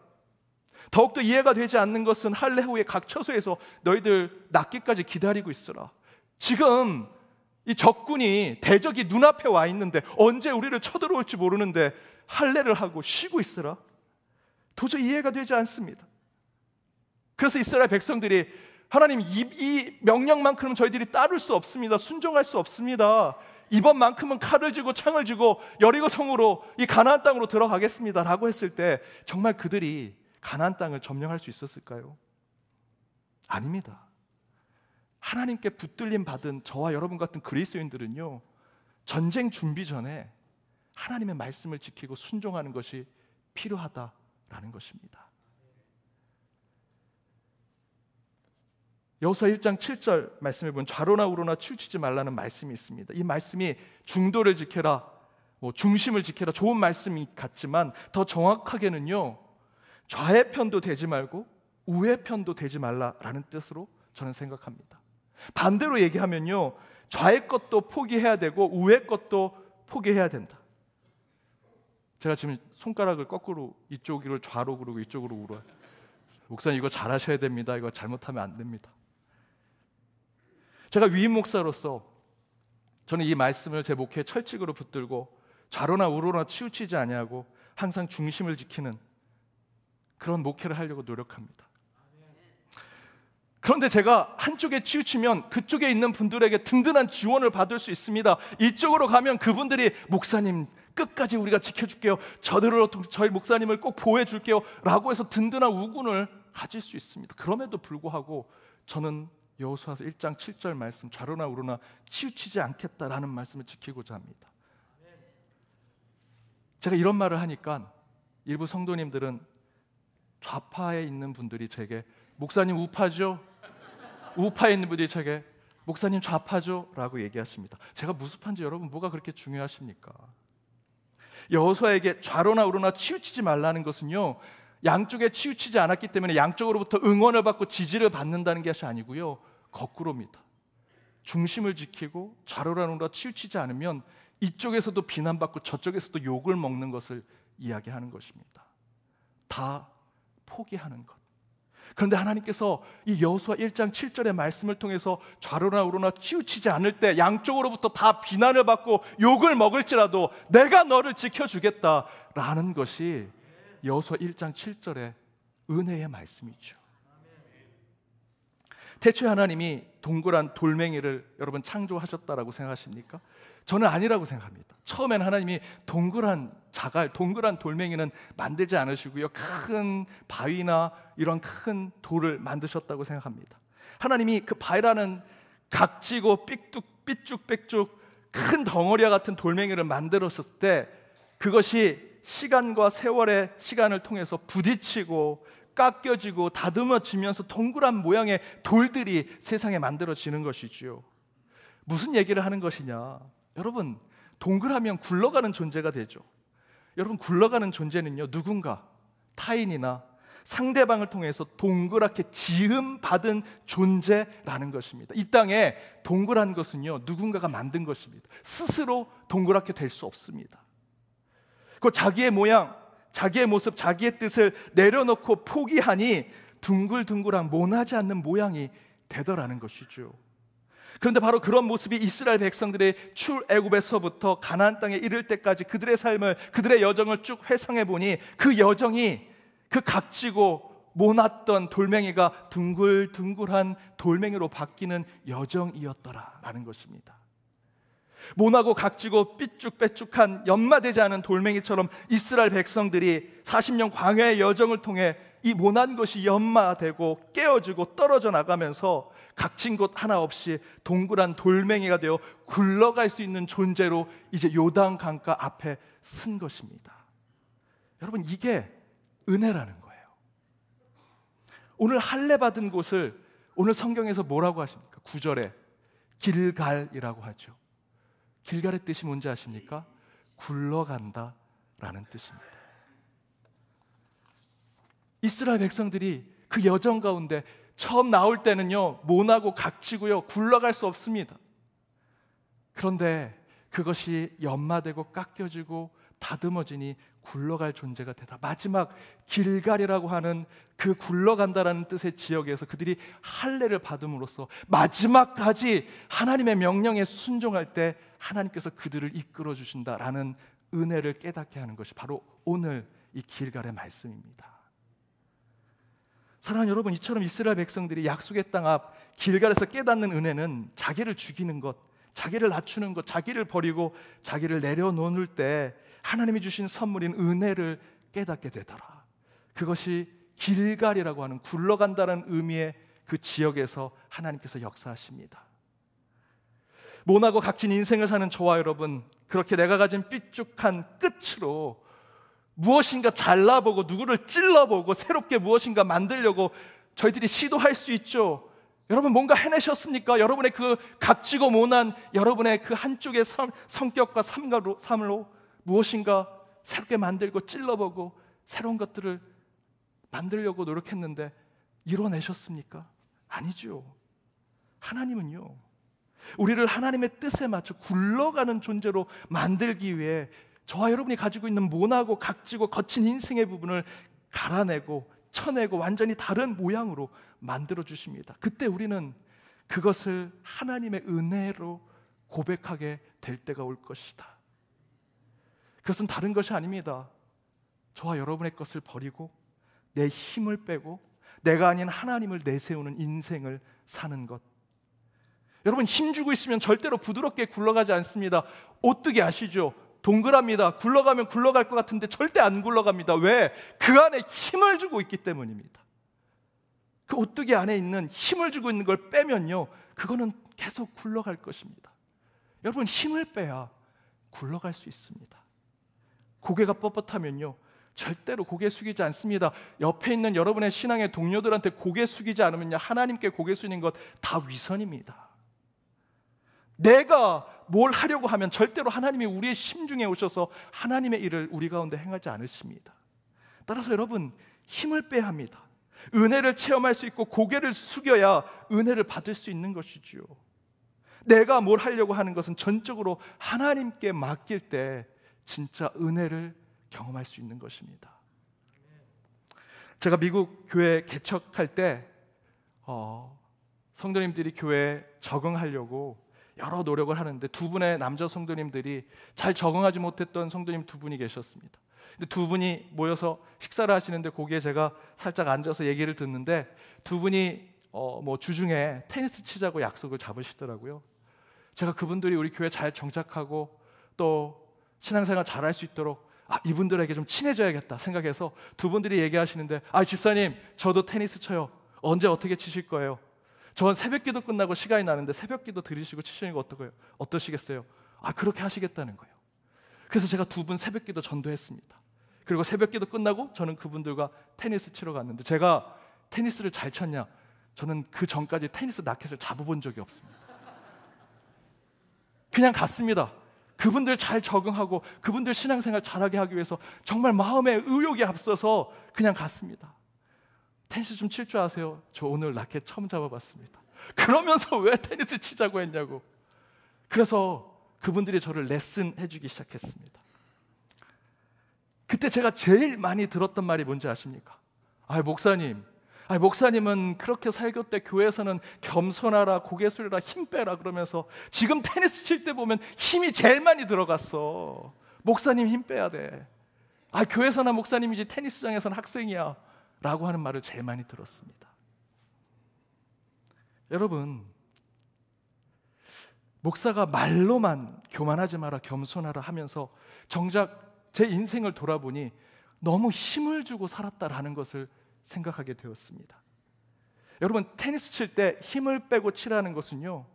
더욱더 이해가 되지 않는 것은 할례 후에 각 처소에서 너희들 낫기까지 기다리고 있으라. 지금 이 적군이 대적이 눈앞에 와 있는데 언제 우리를 쳐들어올지 모르는데 할례를 하고 쉬고 있으라. 도저히 이해가 되지 않습니다. 그래서 이스라엘 백성들이 하나님 이 명령만큼은 저희들이 따를 수 없습니다. 순종할 수 없습니다. 이번만큼은 칼을 쥐고 창을 쥐고 여리고 성으로 이 가나안 땅으로 들어가겠습니다 라고 했을 때 정말 그들이 가나안 땅을 점령할 수 있었을까요? 아닙니다. 하나님께 붙들림 받은 저와 여러분 같은 그리스도인들은요, 전쟁 준비 전에 하나님의 말씀을 지키고 순종하는 것이 필요하다라는 것입니다. 여호수아 1장 7절 말씀에 보면 좌로나 우로나 치우치지 말라는 말씀이 있습니다. 이 말씀이 중도를 지켜라, 중심을 지켜라, 좋은 말씀이 같지만 더 정확하게는요, 좌의 편도 되지 말고 우의 편도 되지 말라라는 뜻으로 저는 생각합니다. 반대로 얘기하면요, 좌의 것도 포기해야 되고 우의 것도 포기해야 된다. 제가 지금 손가락을 거꾸로 이쪽을 좌로 그러고 이쪽으로 우로. 목사님 이거 잘하셔야 됩니다. 이거 잘못하면 안 됩니다. 제가 위임 목사로서 저는 이 말씀을 제 목회에 철칙으로 붙들고 좌로나 우로나 치우치지 아니하고 항상 중심을 지키는 그런 목회를 하려고 노력합니다. 그런데 제가 한쪽에 치우치면 그쪽에 있는 분들에게 든든한 지원을 받을 수 있습니다. 이쪽으로 가면 그분들이 목사님 끝까지 우리가 지켜줄게요, 저희 목사님을 꼭 보호해줄게요 라고 해서 든든한 우군을 가질 수 있습니다. 그럼에도 불구하고 저는 여호수아서 1장 7절 말씀 좌로나 우로나 치우치지 않겠다라는 말씀을 지키고자 합니다. 제가 이런 말을 하니까 일부 성도님들은 좌파에 있는 분들이 제게 목사님 우파죠? 우파에 있는 분들이 제게 목사님 좌파죠? 라고 얘기하십니다. 제가 무슨 파인지 여러분 뭐가 그렇게 중요하십니까? 여호수아에게 좌로나 우로나 치우치지 말라는 것은요, 양쪽에 치우치지 않았기 때문에 양쪽으로부터 응원을 받고 지지를 받는다는 것이 아니고요, 거꾸로입니다. 중심을 지키고 좌로나 우로나 치우치지 않으면 이쪽에서도 비난받고 저쪽에서도 욕을 먹는 것을 이야기하는 것입니다. 다 포기하는 것. 그런데 하나님께서 이 여호수아 1장 7절의 말씀을 통해서 좌로나 우로나 치우치지 않을 때 양쪽으로부터 다 비난을 받고 욕을 먹을지라도 내가 너를 지켜주겠다라는 것이 여호수아 1장 7절의 은혜의 말씀이죠. 태초에 하나님이 동그란 돌멩이를 여러분 창조하셨다라고 생각하십니까? 저는 아니라고 생각합니다. 처음엔 하나님이 동그란 자갈, 동그란 돌멩이는 만들지 않으시고요, 큰 바위나 이런 큰 돌을 만드셨다고 생각합니다. 하나님이 그 바위라는 각지고 삐쭉빼쭉 큰 덩어리와 같은 돌멩이를 만들었을 때 그것이 시간과 세월의 시간을 통해서 부딪히고 깎여지고 다듬어지면서 동그란 모양의 돌들이 세상에 만들어지는 것이지요. 무슨 얘기를 하는 것이냐? 여러분, 동그라면 굴러가는 존재가 되죠. 여러분, 굴러가는 존재는요, 누군가 타인이나 상대방을 통해서 동그랗게 지음받은 존재라는 것입니다. 이 땅에 동그란 것은요, 누군가가 만든 것입니다. 스스로 동그랗게 될 수 없습니다. 그 자기의 모양, 자기의 모습, 자기의 뜻을 내려놓고 포기하니 둥글둥글한 모나지 않는 모양이 되더라는 것이죠. 그런데 바로 그런 모습이 이스라엘 백성들의 출애굽에서부터 가나안 땅에 이를 때까지 그들의 삶을, 그들의 여정을 쭉 회상해 보니 그 여정이 그 각지고 모났던 돌멩이가 둥글둥글한 돌멩이로 바뀌는 여정이었더라라는 것입니다. 모나고 각지고 삐쭉빼쭉한 연마되지 않은 돌멩이처럼 이스라엘 백성들이 40년 광야의 여정을 통해 이 모난 것이 연마되고 깨어지고 떨어져 나가면서 각진 곳 하나 없이 동그란 돌멩이가 되어 굴러갈 수 있는 존재로 이제 요단 강가 앞에 쓴 것입니다. 여러분, 이게 은혜라는 거예요. 오늘 할례 받은 곳을 오늘 성경에서 뭐라고 하십니까? 9절에 길갈이라고 하죠. 길갈의 뜻이 뭔지 아십니까? 굴러간다 라는 뜻입니다. 이스라엘 백성들이 그 여정 가운데 처음 나올 때는요, 모나고 각지고요, 굴러갈 수 없습니다. 그런데 그것이 연마되고 깎여지고 다듬어지니 굴러갈 존재가 되다. 마지막 길갈이라고 하는 그 굴러간다라는 뜻의 지역에서 그들이 할례를 받음으로써 마지막까지 하나님의 명령에 순종할 때 하나님께서 그들을 이끌어 주신다라는 은혜를 깨닫게 하는 것이 바로 오늘 이 길갈의 말씀입니다. 사랑하는 여러분, 이처럼 이스라엘 백성들이 약속의 땅 앞 길갈에서 깨닫는 은혜는 자기를 죽이는 것, 자기를 낮추는 것, 자기를 버리고 자기를 내려놓을 때 하나님이 주신 선물인 은혜를 깨닫게 되더라. 그것이 길갈이라고 하는 굴러간다는 의미의 그 지역에서 하나님께서 역사하십니다. 모나고 각진 인생을 사는 저와 여러분, 그렇게 내가 가진 삐죽한 끝으로 무엇인가 잘라보고 누구를 찔러보고 새롭게 무엇인가 만들려고 저희들이 시도할 수 있죠. 여러분 뭔가 해내셨습니까? 여러분의 그 각지고 모난 여러분의 그 한쪽의 성격과 삶으로 무엇인가 새롭게 만들고 찔러보고 새로운 것들을 만들려고 노력했는데 이뤄내셨습니까? 아니죠. 하나님은요, 우리를 하나님의 뜻에 맞춰 굴러가는 존재로 만들기 위해 저와 여러분이 가지고 있는 모나고 각지고 거친 인생의 부분을 갈아내고 쳐내고 완전히 다른 모양으로 만들어 주십니다. 그때 우리는 그것을 하나님의 은혜로 고백하게 될 때가 올 것이다. 그것은 다른 것이 아닙니다. 저와 여러분의 것을 버리고 내 힘을 빼고 내가 아닌 하나님을 내세우는 인생을 사는 것. 여러분, 힘주고 있으면 절대로 부드럽게 굴러가지 않습니다. 오뚜기 아시죠? 동그랍니다. 굴러가면 굴러갈 것 같은데 절대 안 굴러갑니다. 왜? 그 안에 힘을 주고 있기 때문입니다. 그 오뚜기 안에 있는 힘을 주고 있는 걸 빼면요, 그거는 계속 굴러갈 것입니다. 여러분, 힘을 빼야 굴러갈 수 있습니다. 고개가 뻣뻣하면요, 절대로 고개 숙이지 않습니다. 옆에 있는 여러분의 신앙의 동료들한테 고개 숙이지 않으면요, 하나님께 고개 숙이는 것 다 위선입니다. 내가 뭘 하려고 하면 절대로 하나님이 우리의 심중에 오셔서 하나님의 일을 우리 가운데 행하지 않으십니다. 따라서 여러분, 힘을 빼야 합니다. 은혜를 체험할 수 있고 고개를 숙여야 은혜를 받을 수 있는 것이지요. 내가 뭘 하려고 하는 것은 전적으로 하나님께 맡길 때 진짜 은혜를 경험할 수 있는 것입니다. 제가 미국 교회 개척할 때 성도님들이 교회에 적응하려고 여러 노력을 하는데 두 분의 남자 성도님들이 잘 적응하지 못했던 성도님 두 분이 계셨습니다. 근데 두 분이 모여서 식사를 하시는데 거기에 제가 살짝 앉아서 얘기를 듣는데 두 분이 주중에 테니스 치자고 약속을 잡으시더라고요. 제가 그분들이 우리 교회 잘 정착하고 또 신앙생활 잘할 수 있도록 이분들에게 좀 친해져야겠다 생각해서 두 분들이 얘기하시는데, 집사님 저도 테니스 쳐요. 언제 어떻게 치실 거예요? 전 새벽기도 끝나고 시간이 나는데 새벽기도 들으시고 치시는 거 어떠시겠어요? 그렇게 하시겠다는 거예요. 그래서 제가 두 분 새벽기도 전도했습니다. 그리고 새벽기도 끝나고 저는 그분들과 테니스 치러 갔는데, 제가 테니스를 잘 쳤냐? 저는 그 전까지 테니스 라켓을 잡아본 적이 없습니다. 그냥 갔습니다. 그분들 잘 적응하고 그분들 신앙생활 잘하게 하기 위해서 정말 마음의 의욕이 앞서서 그냥 갔습니다. 테니스 좀 칠 줄 아세요? 저 오늘 라켓 처음 잡아봤습니다. 그러면서 왜 테니스 치자고 했냐고. 그래서 그분들이 저를 레슨 해주기 시작했습니다. 그때 제가 제일 많이 들었던 말이 뭔지 아십니까? 목사님은 그렇게 설교 때 교회에서는 겸손하라, 고개 숙여라, 힘 빼라 그러면서 지금 테니스 칠 때 보면 힘이 제일 많이 들어갔어. 목사님 힘 빼야 돼. 교회에서나 목사님이지 테니스장에서는 학생이야 라고 하는 말을 제일 많이 들었습니다. 여러분, 목사가 말로만 교만하지 마라, 겸손하라 하면서 정작 제 인생을 돌아보니 너무 힘을 주고 살았다라는 것을 생각하게 되었습니다. 여러분, 테니스 칠 때 힘을 빼고 치라는 것은요,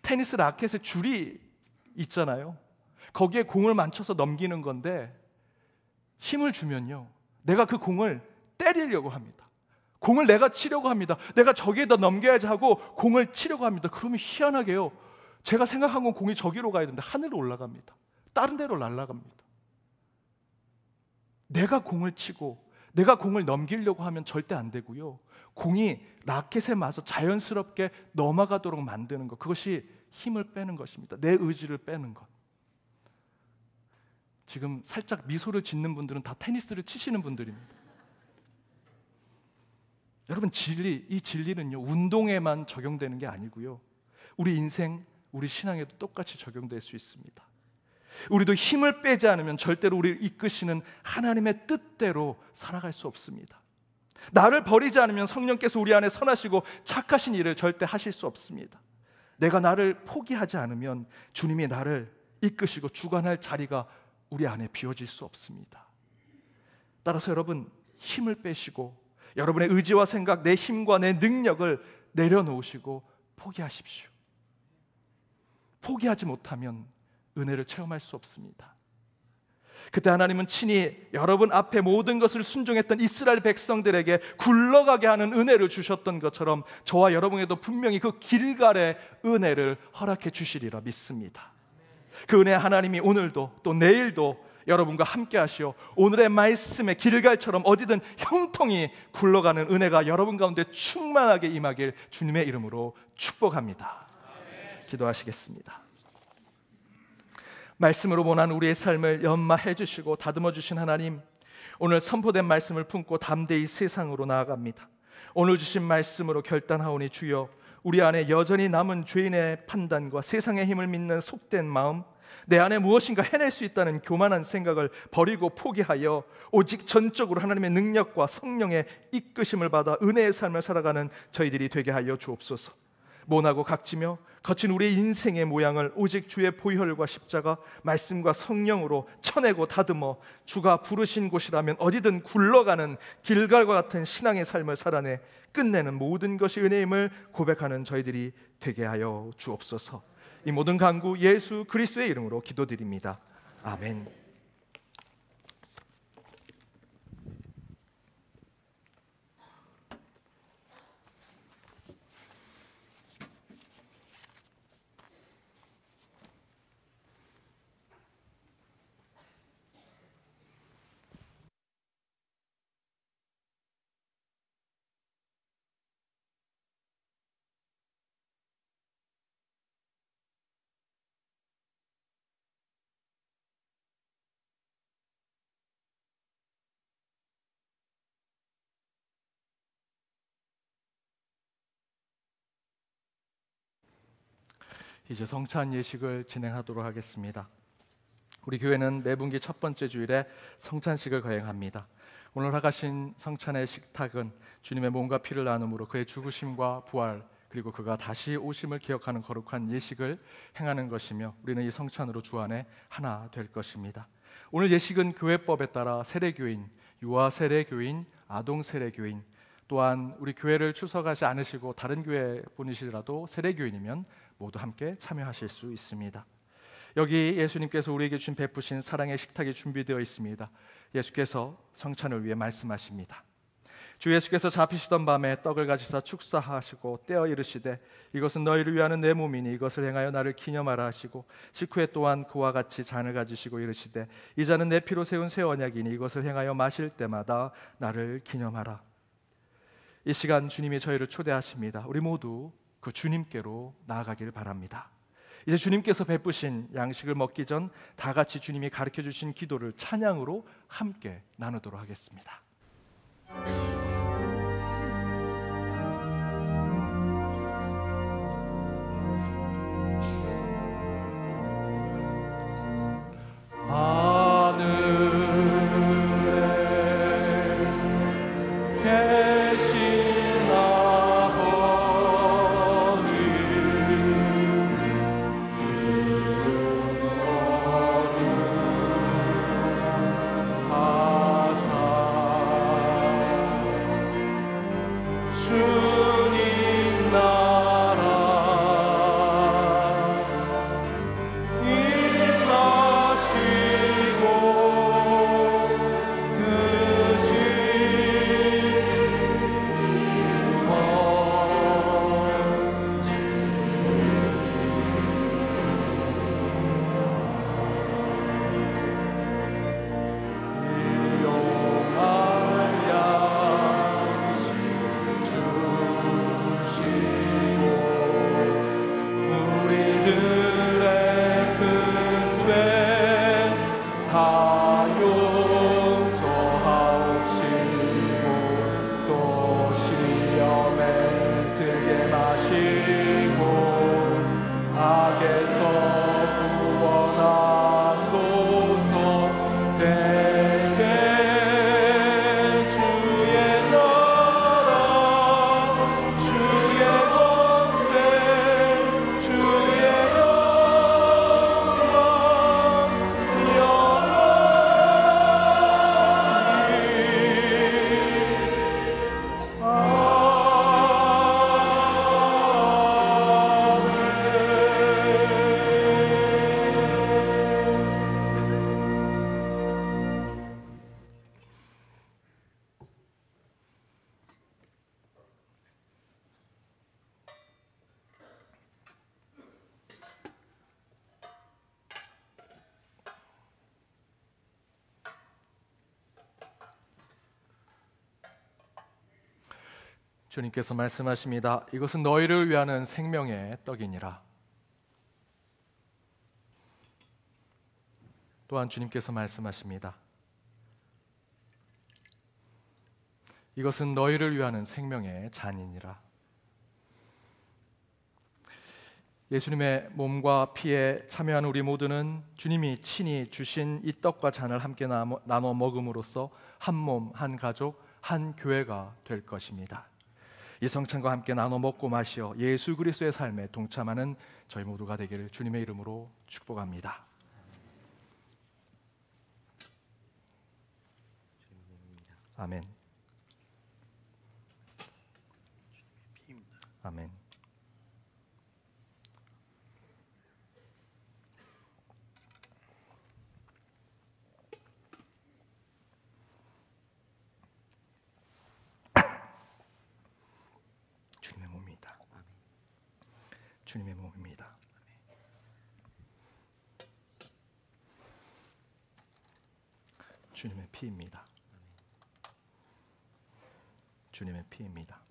테니스 라켓에 줄이 있잖아요. 거기에 공을 맞춰서 넘기는 건데, 힘을 주면요, 내가 그 공을 때리려고 합니다. 공을 내가 치려고 합니다. 내가 저기에다 넘겨야지 하고 공을 치려고 합니다. 그러면 희한하게요, 제가 생각한 건 공이 저기로 가야 되는데 하늘로 올라갑니다. 다른 데로 날아갑니다. 내가 공을 치고 내가 공을 넘기려고 하면 절대 안 되고요. 공이 라켓에 맞아서 자연스럽게 넘어가도록 만드는 것, 그것이 힘을 빼는 것입니다. 내 의지를 빼는 것. 지금 살짝 미소를 짓는 분들은 다 테니스를 치시는 분들입니다. 여러분, 이 진리는요, 운동에만 적용되는 게 아니고요, 우리 인생, 우리 신앙에도 똑같이 적용될 수 있습니다. 우리도 힘을 빼지 않으면 절대로 우리를 이끄시는 하나님의 뜻대로 살아갈 수 없습니다. 나를 버리지 않으면 성령께서 우리 안에 선하시고 착하신 일을 절대 하실 수 없습니다. 내가 나를 포기하지 않으면 주님이 나를 이끄시고 주관할 자리가 우리 안에 비워질 수 없습니다. 따라서 여러분, 힘을 빼시고 여러분의 의지와 생각, 내 힘과 내 능력을 내려놓으시고 포기하십시오. 포기하지 못하면 은혜를 체험할 수 없습니다. 그때 하나님은 친히 여러분 앞에 모든 것을 순종했던 이스라엘 백성들에게 굴러가게 하는 은혜를 주셨던 것처럼 저와 여러분에도 분명히 그 길갈의 은혜를 허락해 주시리라 믿습니다. 그 은혜 하나님이 오늘도 또 내일도 여러분과 함께 하시어 오늘의 말씀의 길갈처럼 어디든 형통히 굴러가는 은혜가 여러분 가운데 충만하게 임하길 주님의 이름으로 축복합니다. 기도하시겠습니다. 말씀으로 원한 우리의 삶을 연마해 주시고 다듬어 주신 하나님, 오늘 선포된 말씀을 품고 담대히 세상으로 나아갑니다. 오늘 주신 말씀으로 결단하오니 주여, 우리 안에 여전히 남은 죄인의 판단과 세상의 힘을 믿는 속된 마음, 내 안에 무엇인가 해낼 수 있다는 교만한 생각을 버리고 포기하여 오직 전적으로 하나님의 능력과 성령의 이끄심을 받아 은혜의 삶을 살아가는 저희들이 되게 하여 주옵소서. 모나고 각지며 거친 우리의 인생의 모양을 오직 주의 보혈과 십자가, 말씀과 성령으로 쳐내고 다듬어 주가 부르신 곳이라면 어디든 굴러가는 길갈과 같은 신앙의 삶을 살아내 끝내는 모든 것이 은혜임을 고백하는 저희들이 되게 하여 주옵소서. 이 모든 간구 예수 그리스도의 이름으로 기도드립니다. 아멘. 이제 성찬 예식을 진행하도록 하겠습니다. 우리 교회는 매분기 첫 번째 주일에 성찬식을 거행합니다. 오늘 허가신 성찬의 식탁은 주님의 몸과 피를 나눔으로 그의 죽으심과 부활, 그리고 그가 다시 오심을 기억하는 거룩한 예식을 행하는 것이며, 우리는 이 성찬으로 주 안에 하나 될 것입니다. 오늘 예식은 교회법에 따라 세례교인, 유아 세례교인, 아동 세례교인, 또한 우리 교회를 출석하지 않으시고 다른 교회 분이시라도 세례교인이면 모두 함께 참여하실 수 있습니다. 여기 예수님께서 우리에게 주신 베푸신 사랑의 식탁이 준비되어 있습니다. 예수께서 성찬을 위해 말씀하십니다. 주 예수께서 잡히시던 밤에 떡을 가지사 축사하시고 떼어 이르시되, 이것은 너희를 위하는 내 몸이니 이것을 행하여 나를 기념하라 하시고, 식후에 또한 그와 같이 잔을 가지시고 이르시되, 이 잔은 내 피로 세운 새 언약이니 이것을 행하여 마실 때마다 나를 기념하라. 이 시간 주님이 저희를 초대하십니다. 우리 모두 그 주님께로 나아가길 바랍니다. 이제 주님께서 베푸신 양식을 먹기 전 다 같이 주님이 가르쳐 주신 기도를 찬양으로 함께 나누도록 하겠습니다. 주님께서 말씀하십니다. 이것은 너희를 위하는 생명의 떡이니라. 또한 주님께서 말씀하십니다. 이것은 너희를 위하는 생명의 잔이니라. 예수님의 몸과 피에 참여한 우리 모두는 주님이 친히 주신 이 떡과 잔을 함께 나눠 먹음으로써 한 몸, 한 가족, 한 교회가 될 것입니다. 이 성찬과 함께 나눠 먹고 마시어 예수 그리스도의 삶에 동참하는 저희 모두가 되기를 주님의 이름으로 축복합니다. 아멘. 아멘. 주님의 몸입니다. 주님의 몸입니다. 주님의 피입니다. 주님의 피입니다.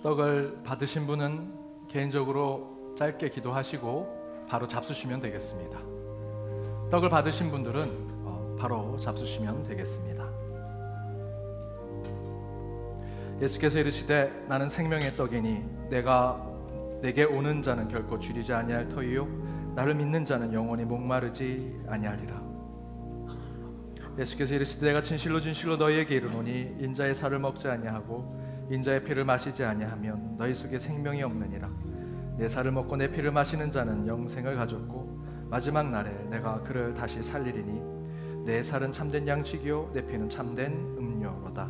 떡을 받으신 분은 개인적으로 짧게 기도하시고 바로 잡수시면 되겠습니다. 떡을 받으신 분들은 바로 잡수시면 되겠습니다. 예수께서 이르시되 나는 생명의 떡이니 내게 오는 자는 결코 줄이지 아니할 터이요 나를 믿는 자는 영원히 목마르지 아니하리라. 예수께서 이르시되 내가 진실로 진실로 너희에게 이르노니 인자의 살을 먹지 아니하고 인자의 피를 마시지 아니하면 너희 속에 생명이 없느니라. 내 살을 먹고 내 피를 마시는 자는 영생을 가졌고 마지막 날에 내가 그를 다시 살리리니 내 살은 참된 양식이요 내 피는 참된 음료로다.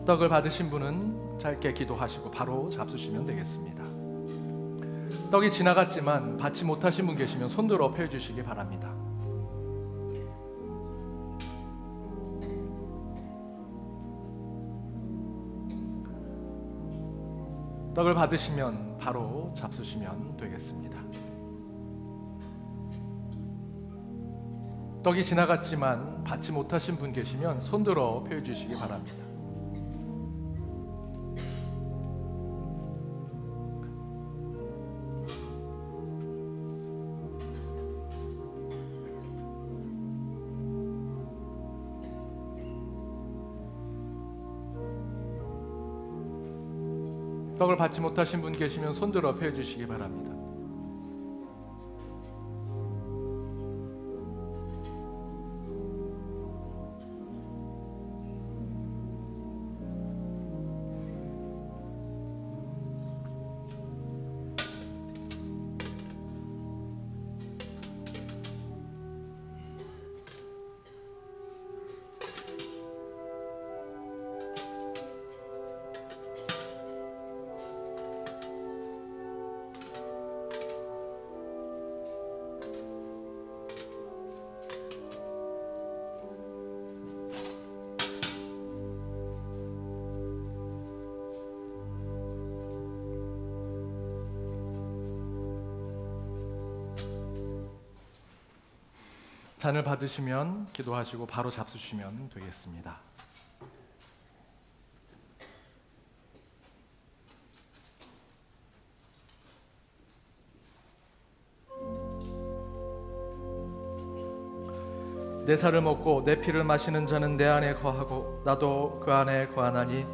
떡을 받으신 분은 짧게 기도하시고 바로 잡수시면 되겠습니다. 떡이 지나갔지만 받지 못하신 분 계시면 손들어 펴주시기 바랍니다. 떡을 받으시면 바로 잡수시면 되겠습니다. 떡이 지나갔지만 받지 못하신 분 계시면 손들어 펴주시기 바랍니다. 떡을 받지 못하신 분 계시면 손들어 펴주시기 바랍니다. 잔을 받으시면 기도하시고 바로 잡수시면 되겠습니다. 내 살을 먹고 내 피를 마시는 자는 내 안에 거하고 나도 그 안에 거하나니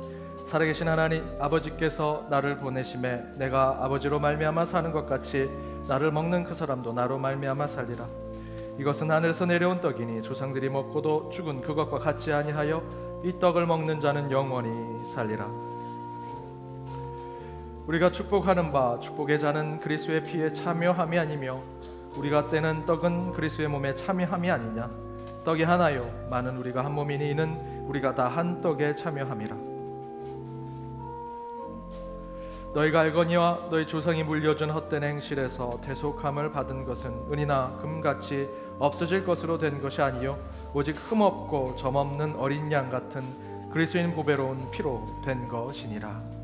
살아계신 하나님 아버지께서 나를 보내심에 내가 아버지로 말미암아 사는 것 같이 나를 먹는 그 사람도 나로 말미암아 살리라. 이것은 하늘에서 내려온 떡이니 조상들이 먹고도 죽은 그것과 같지 아니하여 이 떡을 먹는 자는 영원히 살리라. 우리가 축복하는 바 축복의 잔은 그리스도의 피에 참여함이 아니며 우리가 떼는 떡은 그리스도의 몸에 참여함이 아니냐. 떡이 하나요 많은 우리가 한 몸이니 이는 우리가 다 한 떡에 참여함이라. 너희가 알거니와 너희 조상이 물려준 헛된 행실에서 대속함을 받은 것은 은이나 금같이 없어질 것으로 된 것이 아니요 오직 흠없고 점없는 어린 양 같은 그리스도인 보배로운 피로 된 것이니라.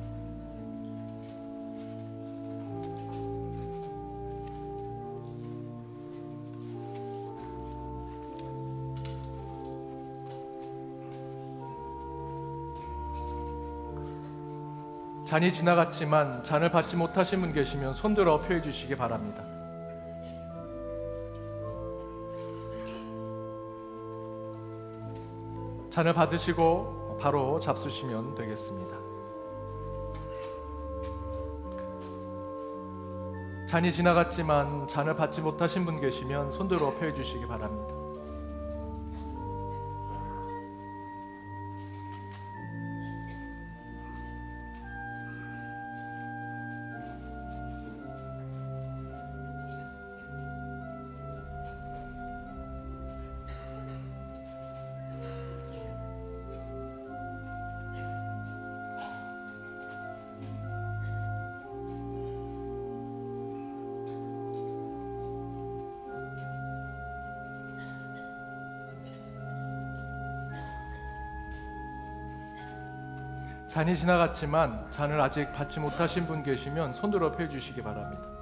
잔이 지나갔지만 잔을 받지 못하신 분 계시면 손들어 펴해 주시기 바랍니다. 잔을 받으시고 바로 잡수시면 되겠습니다. 잔이 지나갔지만 잔을 받지 못하신 분 계시면 손들어 펴해 주시기 바랍니다. 잔이 지나갔지만 잔을 아직 받지 못하신 분 계시면 손들어 펴 주시기 바랍니다.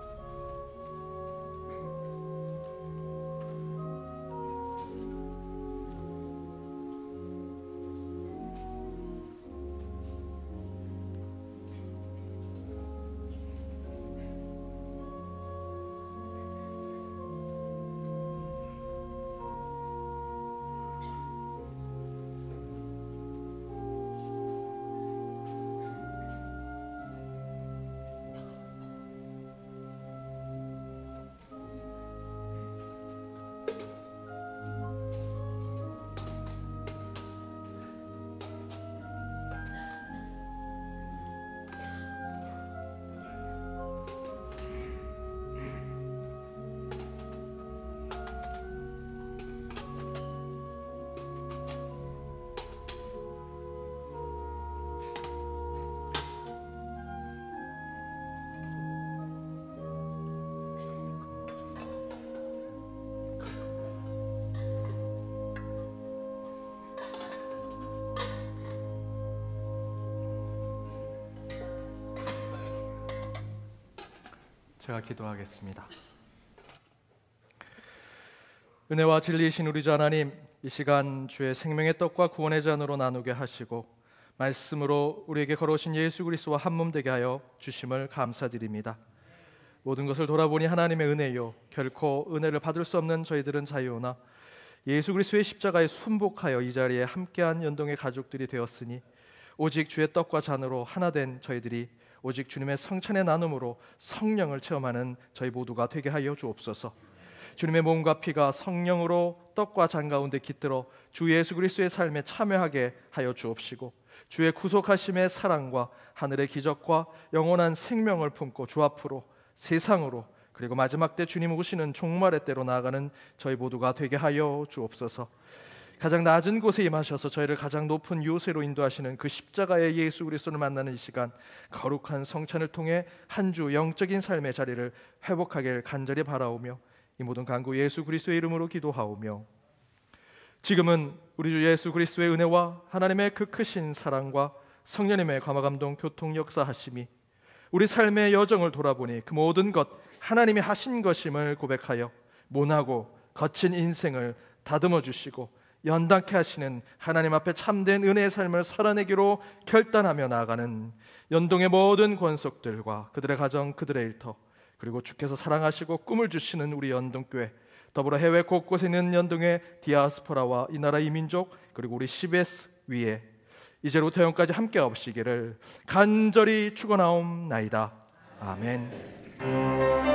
제가 기도하겠습니다. 은혜와 진리이신 우리 주 하나님, 이 시간 주의 생명의 떡과 구원의 잔으로 나누게 하시고 말씀으로 우리에게 걸어오신 예수 그리스도와 한 몸 되게 하여 주심을 감사드립니다. 모든 것을 돌아보니 하나님의 은혜요, 결코 은혜를 받을 수 없는 저희들은 자유오나 예수 그리스도의 십자가에 순복하여 이 자리에 함께한 연동의 가족들이 되었으니 오직 주의 떡과 잔으로 하나 된 저희들이 오직 주님의 성찬의 나눔으로 성령을 체험하는 저희 모두가 되게 하여 주옵소서. 주님의 몸과 피가 성령으로 떡과 잔 가운데 깃들어 주 예수 그리스도의 삶에 참여하게 하여 주옵시고 주의 구속하심의 사랑과 하늘의 기적과 영원한 생명을 품고 주 앞으로 세상으로 그리고 마지막 때 주님 오시는 종말의 때로 나아가는 저희 모두가 되게 하여 주옵소서. 가장 낮은 곳에 임하셔서 저희를 가장 높은 요새로 인도하시는 그 십자가의 예수 그리스도를 만나는 이 시간, 거룩한 성찬을 통해 한 주 영적인 삶의 자리를 회복하길 간절히 바라오며 이 모든 간구 예수 그리스도의 이름으로 기도하오며, 지금은 우리 주 예수 그리스도의 은혜와 하나님의 그 크신 사랑과 성령님의 감화감동 교통 역사하심이 우리 삶의 여정을 돌아보니 그 모든 것 하나님이 하신 것임을 고백하여 모나고 거친 인생을 다듬어 주시고 연단케 하시는 하나님 앞에 참된 은혜의 삶을 살아내기로 결단하며 나아가는 연동의 모든 권속들과 그들의 가정, 그들의 일터, 그리고 주께서 사랑하시고 꿈을 주시는 우리 연동교회, 더불어 해외 곳곳에 있는 연동의 디아스포라와 이 나라 이민족, 그리고 우리 CBS 위에 이제로부터 영까지 함께 없으시기를 간절히 축원하옵나이다. 아멘.